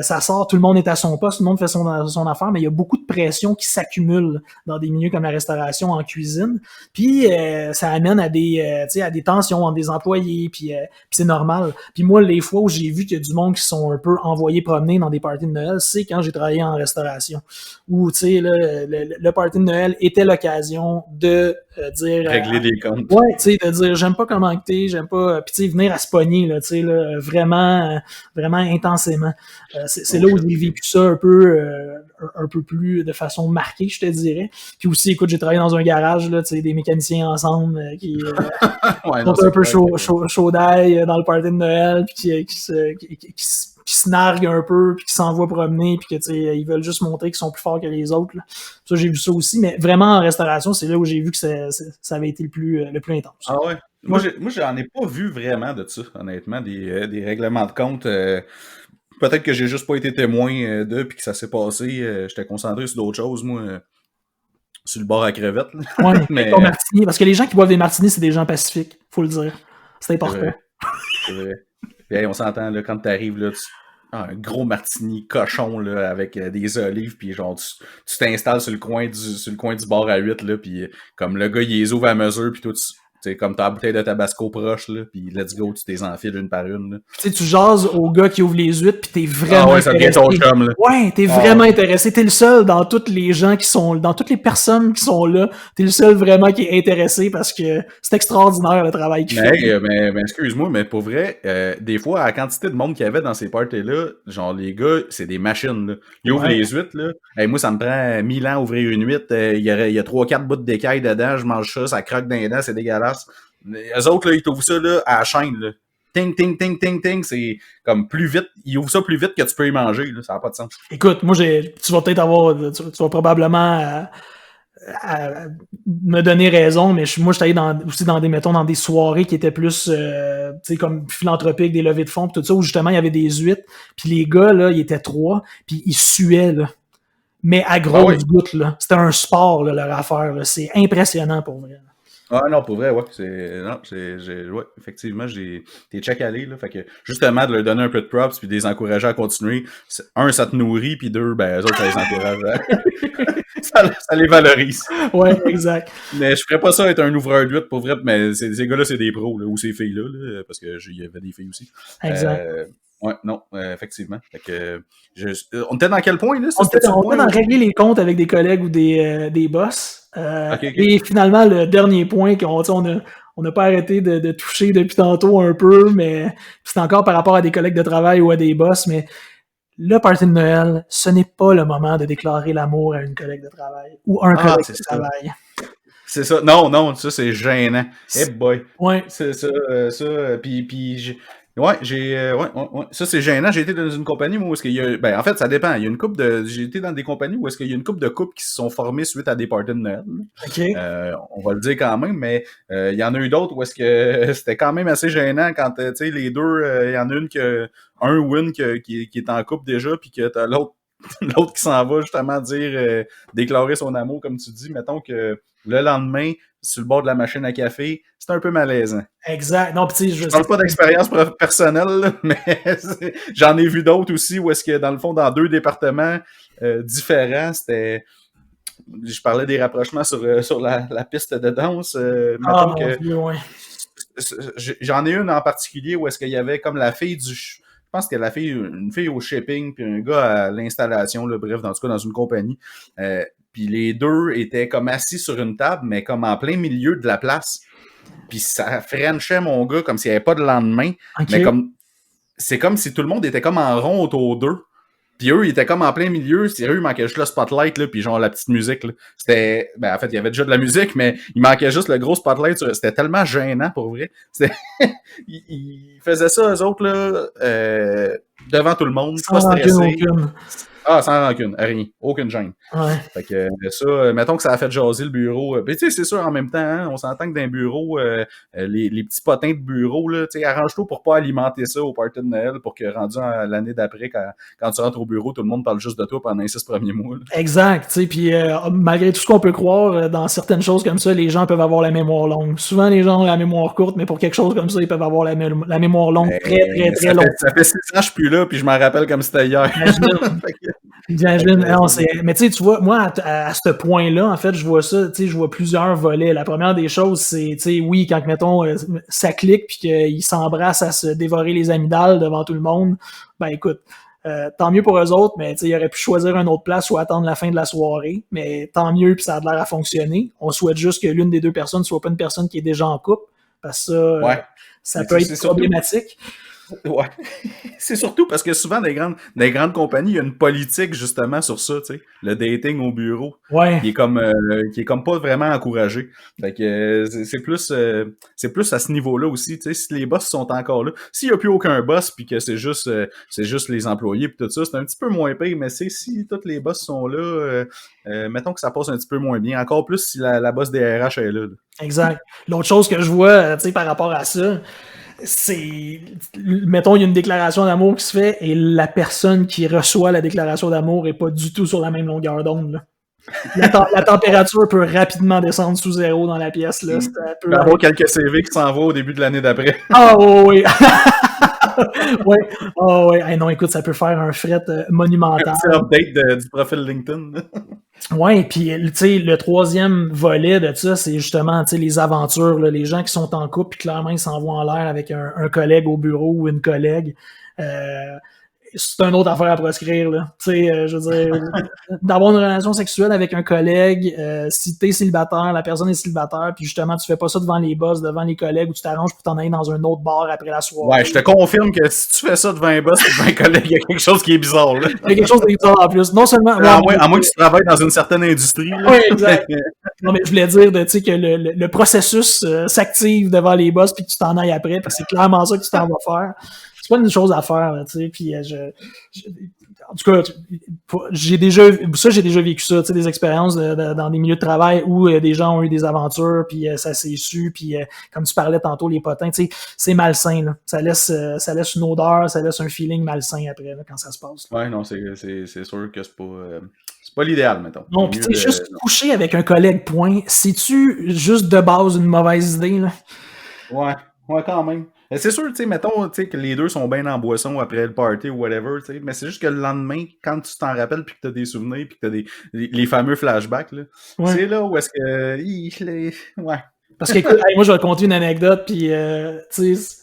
Ça sort, tout le monde est à son poste, tout le monde fait son affaire, mais il y a beaucoup de pression qui s'accumule dans des milieux comme la restauration en cuisine. Puis ça amène à des tensions entre des employés, puis c'est normal. Puis moi, les fois où j'ai vu qu'il y a du monde qui sont un peu envoyés promener dans des parties de Noël, c'est quand j'ai travaillé en restauration. Où, tu sais, le party de Noël était l'occasion de dire... régler des comptes. Ouais, tu sais, de dire, j'aime pas comment t'es, j'aime pas... Puis tu sais, venir à se pogner, là, tu sais, là, vraiment intensément. C'est là où j'ai vécu ça un peu plus de façon marquée, je te dirais. Puis aussi, écoute, j'ai travaillé dans un garage, là, tu sais, des mécaniciens ensemble qui sont un peu chaud d'ail dans le party de Noël, puis qui se narguent un peu, puis qui s'envoient promener, puis que, tu sais, ils veulent juste montrer qu'ils sont plus forts que les autres, là. Ça, j'ai vu ça aussi, mais vraiment en restauration, c'est là où j'ai vu que ça avait été le plus intense. Ah ouais? Moi, j'en ai pas vu vraiment de ça, honnêtement, des règlements de compte. Peut-être que j'ai juste pas été témoin d'eux puis que ça s'est passé. J'étais concentré sur d'autres choses, moi, sur le bord à crevettes. Ouais, mais martini, parce que les gens qui boivent des martinis, c'est des gens pacifiques, faut le dire. C'est important. C'est vrai. Puis, hey, on s'entend, là, quand t'arrives, là, un gros martini cochon là, avec des olives, puis genre tu t'installes sur le coin du bar à 8, là, puis comme le gars il les ouvre à mesure, puis tout, tu sais, comme ta bouteille de tabasco proche, là, puis let's go, tu t'es enfiles une par une. Tu sais, tu jases au gars qui ouvre les huîtres, puis t'es vraiment ouais, ça devient ton chum, là. Ouais, t'es vraiment intéressé. T'es le seul dans toutes les gens qui sont, dans toutes les personnes qui sont là. T'es le seul vraiment qui est intéressé parce que c'est extraordinaire le travail qu'il fait. Mais excuse-moi, mais pour vrai, des fois, à la quantité de monde qu'il y avait dans ces parties-là, genre les gars, c'est des machines, là. Ils ouvrent les huîtres, là. Hey, moi, ça me prend 1000 ans à ouvrir une huître. Il y a 3-4 bouts d'écailles dedans, je mange ça croque dans les dents, c'est dégueulasse. Eux autres, là, ils t'ouvrent ça là, à la chaîne, là. Ting, ting, ting, ting, ting, c'est comme plus vite. Ils ouvrent ça plus vite que tu peux y manger, là. Ça n'a pas de sens. Écoute, moi, tu vas peut-être avoir, tu vas probablement à me donner raison, mais moi, j'étais allé aussi dans des soirées qui étaient plus, tu sais, comme philanthropiques, des levées de fonds, pis tout ça, où justement, il y avait des huîtres, puis les gars, là, ils étaient 3, puis ils suaient, là. Mais à grosses gouttes, là. C'était un sport, là, leur affaire, là. C'est impressionnant pour vrai. Ah non, pour vrai, ouais. Effectivement, t'es check allé, là. Fait que, justement, de leur donner un peu de props puis de les encourager à continuer. Un, ça te nourrit, puis deux, ben, eux autres, ça les encourage. Ça les valorise. Ouais, exact. Mais je ferais pas ça être un ouvreur d'huîtres, pour vrai, mais ces gars-là, c'est des pros, là, ou ces filles-là, là, parce que il y avait des filles aussi. Exact. Ouais, non, effectivement. Fait que, on était dans quel point, là? On était dans régler les comptes avec des collègues ou des boss. Okay. Et finalement, le dernier point on n'a pas arrêté de toucher depuis tantôt un peu, mais c'est encore par rapport à des collègues de travail ou à des boss, mais le party de Noël, ce n'est pas le moment de déclarer l'amour à une collègue de travail ou un collègue de travail. C'est ça. Non, ça, c'est gênant. Hey boy. Ouais. C'est ça. Puis ça, c'est gênant. J'ai été dans une compagnie où est-ce qu'il y a... Ben, en fait, ça dépend. Il y a une couple de... J'ai été dans des compagnies où est-ce qu'il y a une couple de couples qui se sont formés suite à des parties de Noël. OK. On va le dire quand même, mais il y en a eu d'autres où est-ce que c'était quand même assez gênant quand, tu sais, les deux, il y en a un ou une qui est en couple déjà, puis que t'as l'autre qui s'en va justement dire déclarer son amour, comme tu dis. Mettons que le lendemain, sur le bord de la machine à café, c'est un peu malaisant. Exact. Non, pis je parle pas d'expérience personnelle, mais j'en ai vu d'autres aussi où est-ce que, dans le fond, dans 2 départements différents, c'était... Je parlais des rapprochements sur la piste de danse. Mettons que... Dieu, ouais. J'en ai une en particulier où est-ce qu'il y avait comme la fille du... Je pense que une fille au shipping, puis un gars à l'installation, là, bref, dans tout cas, dans une compagnie. Puis les deux étaient comme assis sur une table, mais comme en plein milieu de la place. Puis ça frenchait mon gars comme s'il n'y avait pas de lendemain. Okay. Mais c'est comme si tout le monde était comme en rond autour d'eux. Puis eux, ils étaient comme en plein milieu. Sérieux, il manquait juste le spotlight, là, puis genre la petite musique. Là. C'était... Ben, en fait, il y avait déjà de la musique, mais il manquait juste le gros spotlight. C'était tellement gênant, pour vrai. Ils faisaient ça, eux autres, là, devant tout le monde. Pas stressé. Ah, sans rancune, rien. Aucune gêne. Ouais. Fait que ça, mettons que ça a fait jaser le bureau. Puis tu sais, c'est sûr, en même temps, hein, on s'entend que dans un bureau, les petits potins de bureau, là, tu sais, arrange-toi pour pas alimenter ça au party de Noël pour que rendu l'année d'après, quand tu rentres au bureau, tout le monde parle juste de toi pendant les 6 premiers mois. Là. Exact, tu sais, puis malgré tout ce qu'on peut croire, dans certaines choses comme ça, les gens peuvent avoir la mémoire longue. Souvent, les gens ont la mémoire courte, mais pour quelque chose comme ça, ils peuvent avoir la mémoire longue très longue. Ça fait 6 ans que je suis plus là, puis je m'en rappelle comme c'était hier. Mais tu sais, tu vois, moi, à ce point-là, en fait, je vois ça, tu sais, je vois plusieurs volets. La première des choses, c'est, tu sais, oui, quand, mettons, ça clique puis qu'ils s'embrassent à se dévorer les amygdales devant tout le monde, ben écoute, tant mieux pour eux autres, mais tu sais, ils auraient pu choisir une autre place ou attendre la fin de la soirée, mais tant mieux, puis ça a l'air à fonctionner. On souhaite juste que l'une des deux personnes soit pas une personne qui est déjà en couple, parce que ça peut être problématique. Ouais. C'est surtout parce que souvent, dans les grandes compagnies, il y a une politique justement sur ça, tu sais. Le dating au bureau. Ouais. Qui est comme pas vraiment encouragé. Fait que c'est plus à ce niveau-là aussi, tu sais. Si les boss sont encore là, s'il y a plus aucun boss puis que c'est juste les employés puis tout ça, c'est un petit peu moins pire, mais si tous les boss sont là, mettons que ça passe un petit peu moins bien. Encore plus si la boss des RH est là. Exact. L'autre chose que je vois, tu sais, par rapport à ça, c'est, mettons, il y a une déclaration d'amour qui se fait et la personne qui reçoit la déclaration d'amour est pas du tout sur la même longueur d'onde, là. La température peut rapidement descendre sous 0 dans la pièce, là. Il peut y avoir quelques CV qui s'en vont au début de l'année d'après. Ah oui! Ouais. Oh, ouais. Hey, non, écoute, ça peut faire un fret monumental. C'est l'update du profil LinkedIn. Ouais, puis tu sais, le troisième volet de ça, c'est justement les aventures, là, les gens qui sont en couple, puis clairement ils s'envoient en l'air avec un collègue au bureau ou une collègue. C'est une autre affaire à proscrire, là. Tu sais, je veux dire, d'avoir une relation sexuelle avec un collègue, si t'es célibataire, la personne est célibataire, puis justement, tu fais pas ça devant les boss, devant les collègues, ou tu t'arranges pour t'en aller dans un autre bar après la soirée. Ouais, je te confirme que si tu fais ça devant un boss, devant un collègue, il y a quelque chose qui est bizarre, là. Il y a quelque chose de bizarre en plus. Non seulement... À moins que tu travailles dans une certaine industrie, là. Oui, exact. Non, mais je voulais dire, tu sais, que le processus s'active devant les boss, puis que tu t'en ailles après, puis c'est clairement ça que tu t'en vas faire. C'est pas une chose à faire, tu sais, puis en tout cas, j'ai déjà vécu ça, tu sais, des expériences dans des milieux de travail où des gens ont eu des aventures, puis ça s'est su, puis comme tu parlais tantôt, les potins, tu sais, c'est malsain, là. Ça laisse une odeur, ça laisse un feeling malsain après, là, quand ça se passe. Là. Ouais, non, c'est sûr que c'est pas l'idéal, mettons. Non, pis tu sais, juste coucher avec un collègue, point, c'est-tu juste de base une mauvaise idée, là? Ouais, quand même. C'est sûr, tu sais, mettons, tu sais, que les deux sont bien en boisson après le party ou whatever, tu sais, mais c'est juste que le lendemain, quand tu t'en rappelles puis que t'as des souvenirs puis que t'as les fameux flashbacks, là, c'est là où est-ce que... Ouais. Parce que, écoute, moi, je vais te conter une anecdote, puis, tu sais,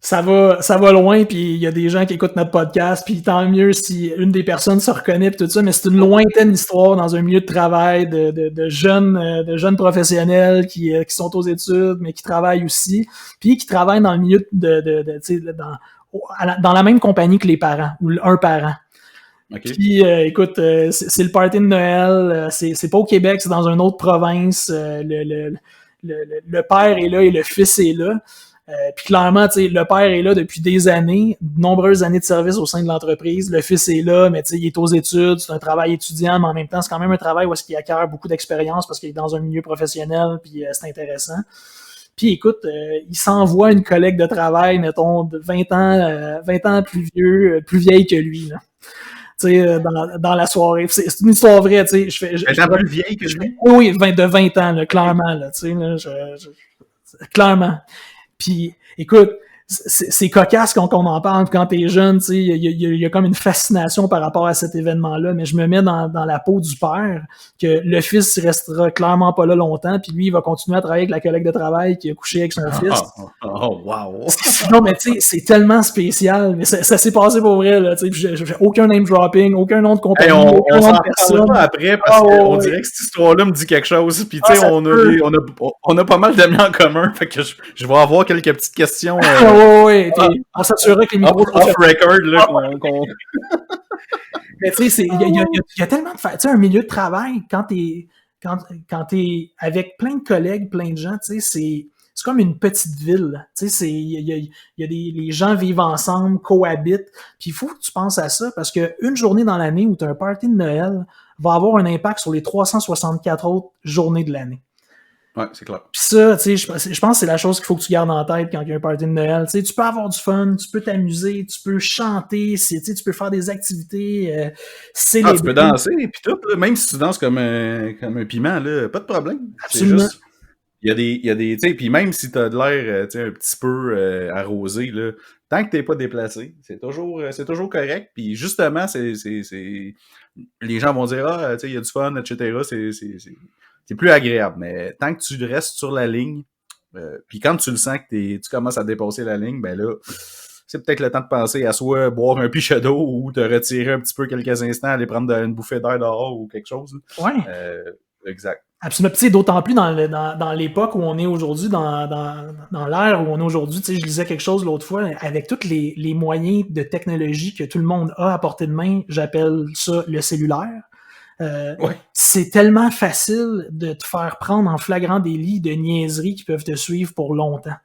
ça va loin, puis il y a des gens qui écoutent notre podcast, puis tant mieux si une des personnes se reconnaît, puis tout ça, mais c'est une lointaine histoire dans un milieu de travail de jeunes professionnels qui sont aux études, mais qui travaillent aussi, puis qui travaillent dans le milieu dans la même compagnie que les parents, ou un parent. Okay. Puis, écoute, c'est le party de Noël, c'est pas au Québec, c'est dans une autre province, le père est là et le fils est là. Puis clairement, tu sais, le père est là depuis des années, de nombreuses années de service au sein de l'entreprise. Le fils est là, mais tu sais, il est aux études, c'est un travail étudiant, mais en même temps, c'est quand même un travail où est-ce qu'il acquiert beaucoup d'expérience parce qu'il est dans un milieu professionnel, puis c'est intéressant. Puis écoute, il s'envoie une collègue de travail, mettons, de 20 ans plus vieille que lui, là. Tu sais, dans la soirée. C'est une histoire vraie, tu sais. Elle est plus vieille que lui? Oui, de 20 ans, là, clairement, là, tu sais, là, clairement. Puis, écoute, c'est cocasse quand on en parle quand t'es jeune, tu sais, il y a comme une fascination par rapport à cet événement-là, mais je me mets dans la peau du père, que le fils restera clairement pas là longtemps, puis lui, il va continuer à travailler avec la collègue de travail qui a couché avec son fils. Oh, wow! Non, mais tu sais, c'est tellement spécial, mais ça s'est passé pour vrai, là, tu sais, j'ai aucun name dropping, aucun nom de compagnie, aucun nom de personne. Pas après, parce qu'on dirait que cette histoire-là me dit quelque chose, puis tu sais, on a pas mal d'amis en commun, fait que je vais avoir quelques petites questions. Oui, on s'assurera que les micros... Off-record, là, Mais tu sais, il y a tellement de... Tu sais, un milieu de travail, quand t'es avec plein de collègues, plein de gens, tu sais, c'est comme une petite ville. Tu sais, les gens vivent ensemble, cohabitent, puis il faut que tu penses à ça, parce qu'une journée dans l'année où tu as un party de Noël va avoir un impact sur les 364 autres journées de l'année. Ouais, c'est clair. Pis ça, tu sais, je pense que c'est la chose qu'il faut que tu gardes en tête quand il y a un party de Noël. Tu sais, tu peux avoir du fun, tu peux t'amuser, tu peux chanter, tu sais, tu peux faire des activités, célébrer. Tu peux danser, puis tout, là, même si tu danses comme un piment, là, pas de problème. Absolument. C'est juste, il y a des, tu sais, puis même si t'as de l'air, tu sais, un petit peu arrosé, là, tant que t'es pas déplacé, c'est toujours correct. Puis justement, les gens vont dire, ah, tu sais, il y a du fun, etc. C'est plus agréable, mais tant que tu restes sur la ligne, puis quand tu le sens que tu commences à dépasser la ligne, ben là, c'est peut-être le temps de penser à soit boire un pichet d'eau ou te retirer un petit peu quelques instants, aller prendre une bouffée d'air dehors ou quelque chose. Ouais. Exact. Absolument. Tu sais, d'autant plus dans l'époque où on est aujourd'hui, dans l'ère où on est aujourd'hui, tu sais, je lisais quelque chose l'autre fois, avec tous les moyens de technologie que tout le monde a à portée de main, j'appelle ça le cellulaire. Ouais. C'est tellement facile de te faire prendre en flagrant délit de niaiseries qui peuvent te suivre pour longtemps.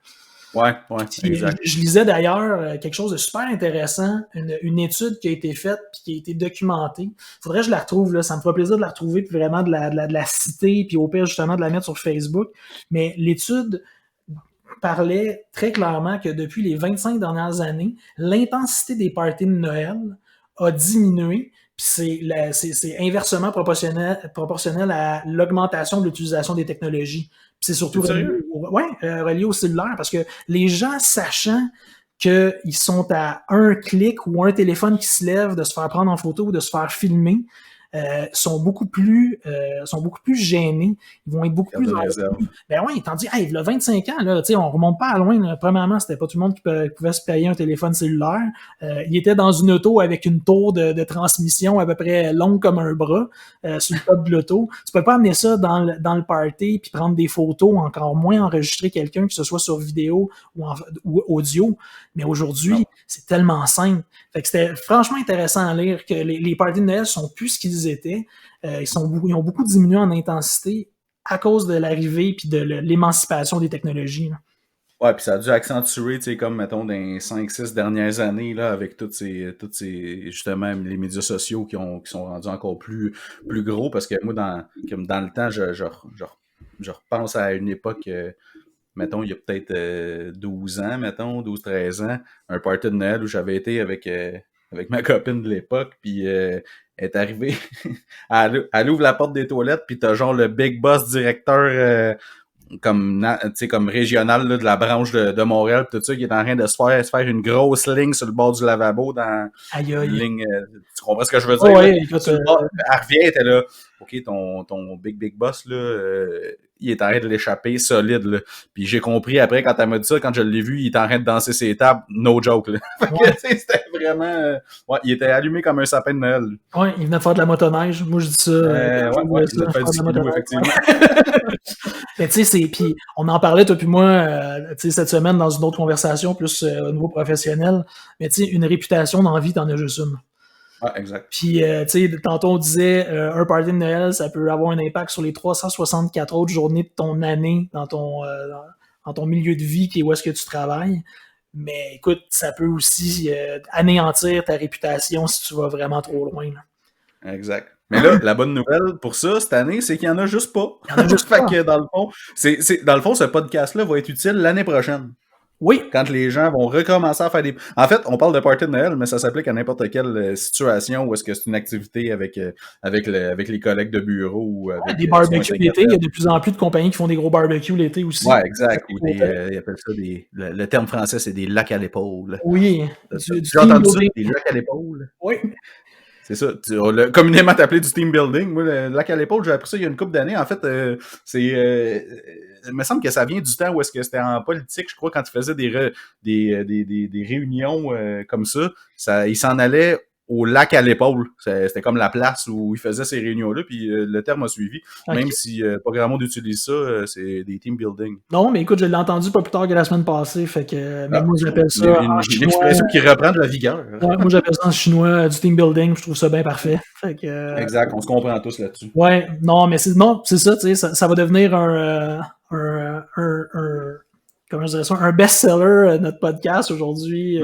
Ouais, exact. Je lisais d'ailleurs quelque chose de super intéressant, une étude qui a été faite puis qui a été documentée. Faudrait que je la retrouve, là, ça me fera plaisir de la retrouver puis vraiment de la citer puis au pire justement de la mettre sur Facebook. Mais l'étude parlait très clairement que depuis les 25 dernières années, l'intensité des parties de Noël a diminué. Puis c'est inversement proportionnel à l'augmentation de l'utilisation des technologies. Puis c'est surtout relié au cellulaire, parce que les gens sachant qu'ils sont à un clic ou un téléphone qui se lève de se faire prendre en photo ou de se faire filmer, sont beaucoup plus gênés. Ils vont être beaucoup plus ben ouais, tandis, hey, il y a 25 ans, là, tu sais, on remonte pas à loin, là. Premièrement, c'était pas tout le monde qui pouvait se payer un téléphone cellulaire. Il était dans une auto avec une tour de transmission à peu près longue comme un bras, sur le top de l'auto. Tu peux pas amener ça dans le party puis prendre des photos, encore moins enregistrer quelqu'un, que ce soit sur vidéo ou audio. Mais aujourd'hui, c'est tellement simple. Fait que c'était franchement intéressant à lire que les parties de Noël sont plus ce qu'ils étaient. Ils ont beaucoup diminué en intensité à cause de l'arrivée puis de l'émancipation des technologies. Là. Ouais, puis ça a dû accentuer, tu sais, comme, mettons, dans les 5-6 dernières années, là, avec toutes ces, justement, les médias sociaux qui sont rendus encore plus gros, parce que moi, comme dans le temps, je repense à une époque, mettons, il y a peut-être 12 ans, mettons, 12-13 ans, un party de Noël où j'avais été avec ma copine de l'époque, puis elle est arrivée, elle ouvre la porte des toilettes, puis t'as genre le big boss directeur comme régional là, de la branche de Montréal, tout ça, qui est en train de se faire une grosse ligne sur le bord du lavabo dans une ligne. Tu comprends ce que je veux dire? Oh, ouais, écoute, elle revient, elle était là. OK, ton big boss, là, il est en train de l'échapper solide, là. Puis j'ai compris après, quand elle m'a dit ça, quand je l'ai vu, il était en train de danser ses tables, no joke, là. Fait que, c'était vraiment... ouais, il était allumé comme un sapin de Noël. Ouais, il venait de faire de la motoneige. Moi, je dis ça. Ouais, il venait de faire du skidoo, effectivement. Mais tu sais, puis on en parlait, toi puis moi, tu sais, cette semaine, dans une autre conversation, plus au niveau professionnel. Mais tu sais, une réputation dans la vie, t'en as juste une. Ouais, exact. Puis, tu sais, tantôt on disait, un party de Noël, ça peut avoir un impact sur les 364 autres journées de ton année dans ton milieu de vie, qui est où est-ce que tu travailles. Mais écoute, ça peut aussi anéantir ta réputation si tu vas vraiment trop loin. Là. Exact. Mais là, la bonne nouvelle pour ça, cette année, c'est qu'il n'y en a juste pas. Il y en a juste pas. Fait que dans le fond, ce podcast-là va être utile l'année prochaine. Oui. Quand les gens vont recommencer à faire des... En fait, on parle de party de Noël, mais ça s'applique à n'importe quelle situation où est-ce que c'est une activité avec les collègues de bureau. Ou avec, des barbecues l'été. Il y a de plus en plus de compagnies qui font des gros barbecues l'été aussi. Ouais, exact. Ou ils appellent ça le terme français, c'est des lacs à l'épaule. Oui. J'ai entendu ça, des lacs à l'épaule. Oui. C'est ça. On l'a communément appelé du team building. Moi, le lac à l'épaule, j'ai appris ça il y a une couple d'années. En fait, il me semble que ça vient du temps où est-ce que c'était en politique, je crois, quand ils faisaient des réunions comme ça, ils s'en allaient au lac à l'épaule. C'était comme la place où ils faisaient ces réunions-là, puis le terme a suivi. Okay. Même si pas grand monde utilise ça, c'est des team building. Non, mais écoute, je l'ai entendu pas plus tard que la semaine passée, fait que même moi j'appelle ça en chinois. Une expression qui reprend de la vigueur. Ouais, moi j'appelle ça en chinois du team building, je trouve ça bien parfait. Fait que, exact, on se comprend tous là-dessus. Ouais, non, mais c'est ça, tu sais, ça va devenir comment je dirais ça, un best-seller, notre podcast aujourd'hui.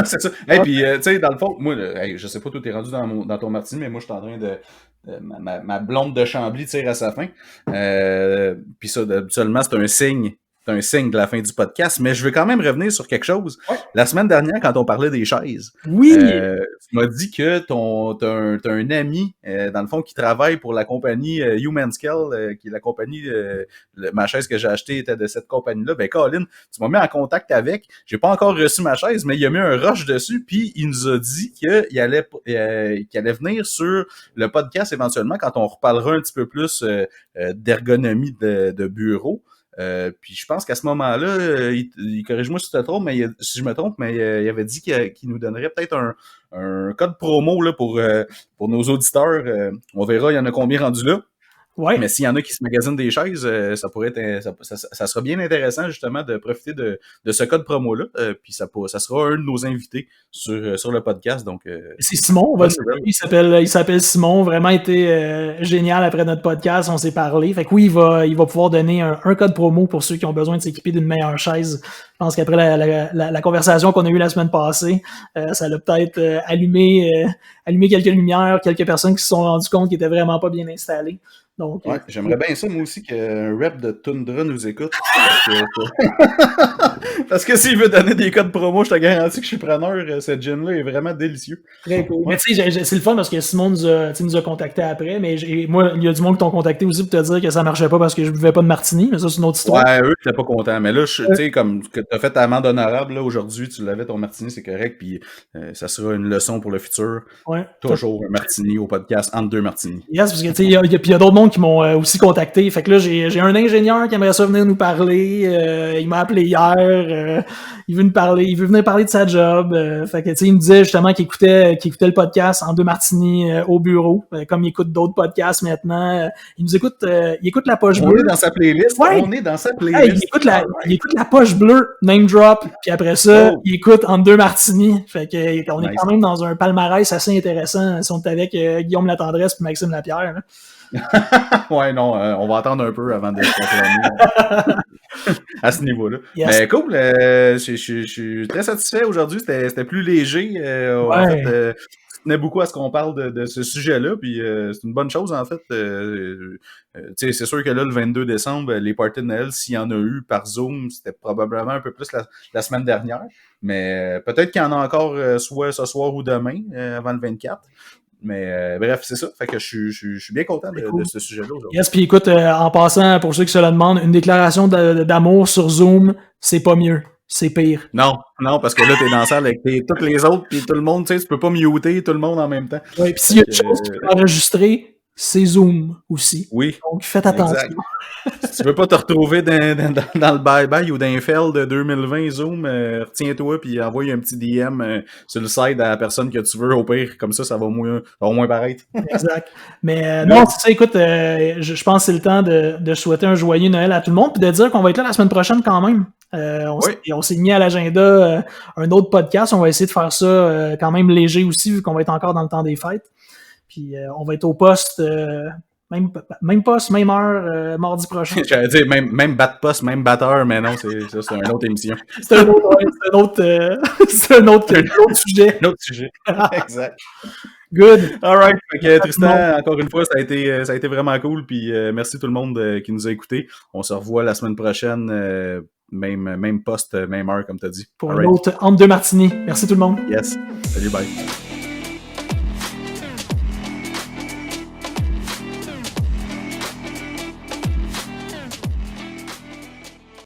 C'est ça. Et puis, tu sais, dans le fond, moi, je sais pas, toi, t'es rendu dans ton martini, mais moi, je suis en train de... ma blonde de Chambly tire à sa fin. Puis ça, habituellement, c'est un signe de la fin du podcast, mais je veux quand même revenir sur quelque chose. Ouais. La semaine dernière, quand on parlait des chaises, oui. Tu m'as dit que t'as un ami, dans le fond, qui travaille pour la compagnie Human Scale, qui est la compagnie, ma chaise que j'ai achetée était de cette compagnie-là. Ben, Colin, tu m'as mis en contact avec. J'ai pas encore reçu ma chaise, mais il a mis un rush dessus, puis il nous a dit qu'il allait venir sur le podcast éventuellement quand on reparlera un petit peu plus d'ergonomie de bureau. Puis je pense qu'à ce moment-là, il corrige-moi si je me trompe, mais il avait dit qu'il nous donnerait peut-être un code promo là, pour nos auditeurs. On verra, il y en a combien rendus là. Ouais. Mais s'il y en a qui se magasinent des chaises, ça pourrait être ça sera bien intéressant justement de profiter de ce code promo-là. Puis ça sera un de nos invités sur le podcast. Donc c'est Simon, il s'appelle Simon, vraiment été génial après notre podcast, on s'est parlé. Fait que oui, il va pouvoir donner un code promo pour ceux qui ont besoin de s'équiper d'une meilleure chaise. Je pense qu'après la conversation qu'on a eue la semaine passée, ça l'a peut-être allumé quelques lumières, quelques personnes qui se sont rendues compte qu'ils étaient vraiment pas bien installés. Donc, ouais, j'aimerais bien ça, moi aussi, qu'un rap de Tundra nous écoute. Parce que s'il veut donner des codes promo, je te garantis que je suis preneur. Ce gin-là est vraiment délicieux. Très cool. Mais tu sais, c'est le fun parce que Simon nous a contacté après, mais moi, il y a du monde qui t'ont contacté aussi pour te dire que ça marchait pas parce que je buvais pas de martini, mais ça, c'est une autre histoire. Ouais, eux, t'étais pas content. Mais là, tu sais, comme que t'as fait ta amende honorable, là, aujourd'hui, tu l'avais ton martini, c'est correct, puis ça sera une leçon pour le futur. Ouais. Toujours un martini au podcast entre deux martinis. Yes, parce que tu sais, il y a d'autres mondes qui m'ont aussi contacté. Fait que là, j'ai un ingénieur qui aimerait ça venir nous parler. Il m'a appelé hier. Il veut venir parler de sa job. Fait que tu sais, il me disait justement qu'il écoutait le podcast en deux martinis au bureau. Comme il écoute d'autres podcasts maintenant. Il nous écoute, il écoute la poche bleue. On est dans sa playlist. Ouais. On est dans sa playlist. Hey, il écoute la poche bleue, name drop, puis après ça, il écoute en deux martinis. Fait que on est quand même dans un palmarès assez intéressant si on est avec Guillaume Latendresse puis Maxime Lapierre. Ouais, non, on va attendre un peu avant de se proclamer à ce niveau-là. Yes. Mais cool, je suis très satisfait aujourd'hui. C'était plus léger. En fait, je tenais beaucoup à ce qu'on parle de ce sujet-là, puis c'est une bonne chose, en fait. C'est sûr que là, le 22 décembre, les parties de Noël, s'il y en a eu par Zoom, c'était probablement un peu plus la semaine dernière. Mais peut-être qu'il y en a encore soit ce soir ou demain, avant le 24. Mais bref, c'est ça. Fait que je suis bien content de ce sujet-là aujourd'hui. Yes, puis écoute, en passant, pour ceux qui se le demandent, une déclaration d'amour sur Zoom, c'est pas mieux. C'est pire. Non, parce que là, t'es dans la salle avec tous les autres, puis tout le monde, tu sais, tu peux pas muter tout le monde en même temps. Oui, puis s'il y a une chose qui peut enregistrer, c'est Zoom aussi. Oui. Donc, faites attention. Exact. Si tu veux pas te retrouver dans le bye-bye ou dans les fails de 2020 Zoom, retiens-toi puis envoie un petit DM sur le site à la personne que tu veux. Au pire, comme ça va moins paraître. Exact. Mais non, c'est ça, écoute, je pense que c'est le temps de souhaiter un joyeux Noël à tout le monde puis de dire qu'on va être là la semaine prochaine quand même. On s'est mis à l'agenda un autre podcast. On va essayer de faire ça quand même léger aussi vu qu'on va être encore dans le temps des fêtes. Puis on va être au poste... Même poste, même heure, mardi prochain. J'allais dire même poste, même batteur, mais non, c'est une autre émission. C'est un autre sujet. Un autre sujet. Exact. Good. All right. Fait que, Tristan, encore une fois, ça a été vraiment cool. Puis merci tout le monde qui nous a écoutés. On se revoit la semaine prochaine, même poste, même heure, comme tu as dit. Pour un autre entre deux martinis. Merci tout le monde. Yes. Salut, bye.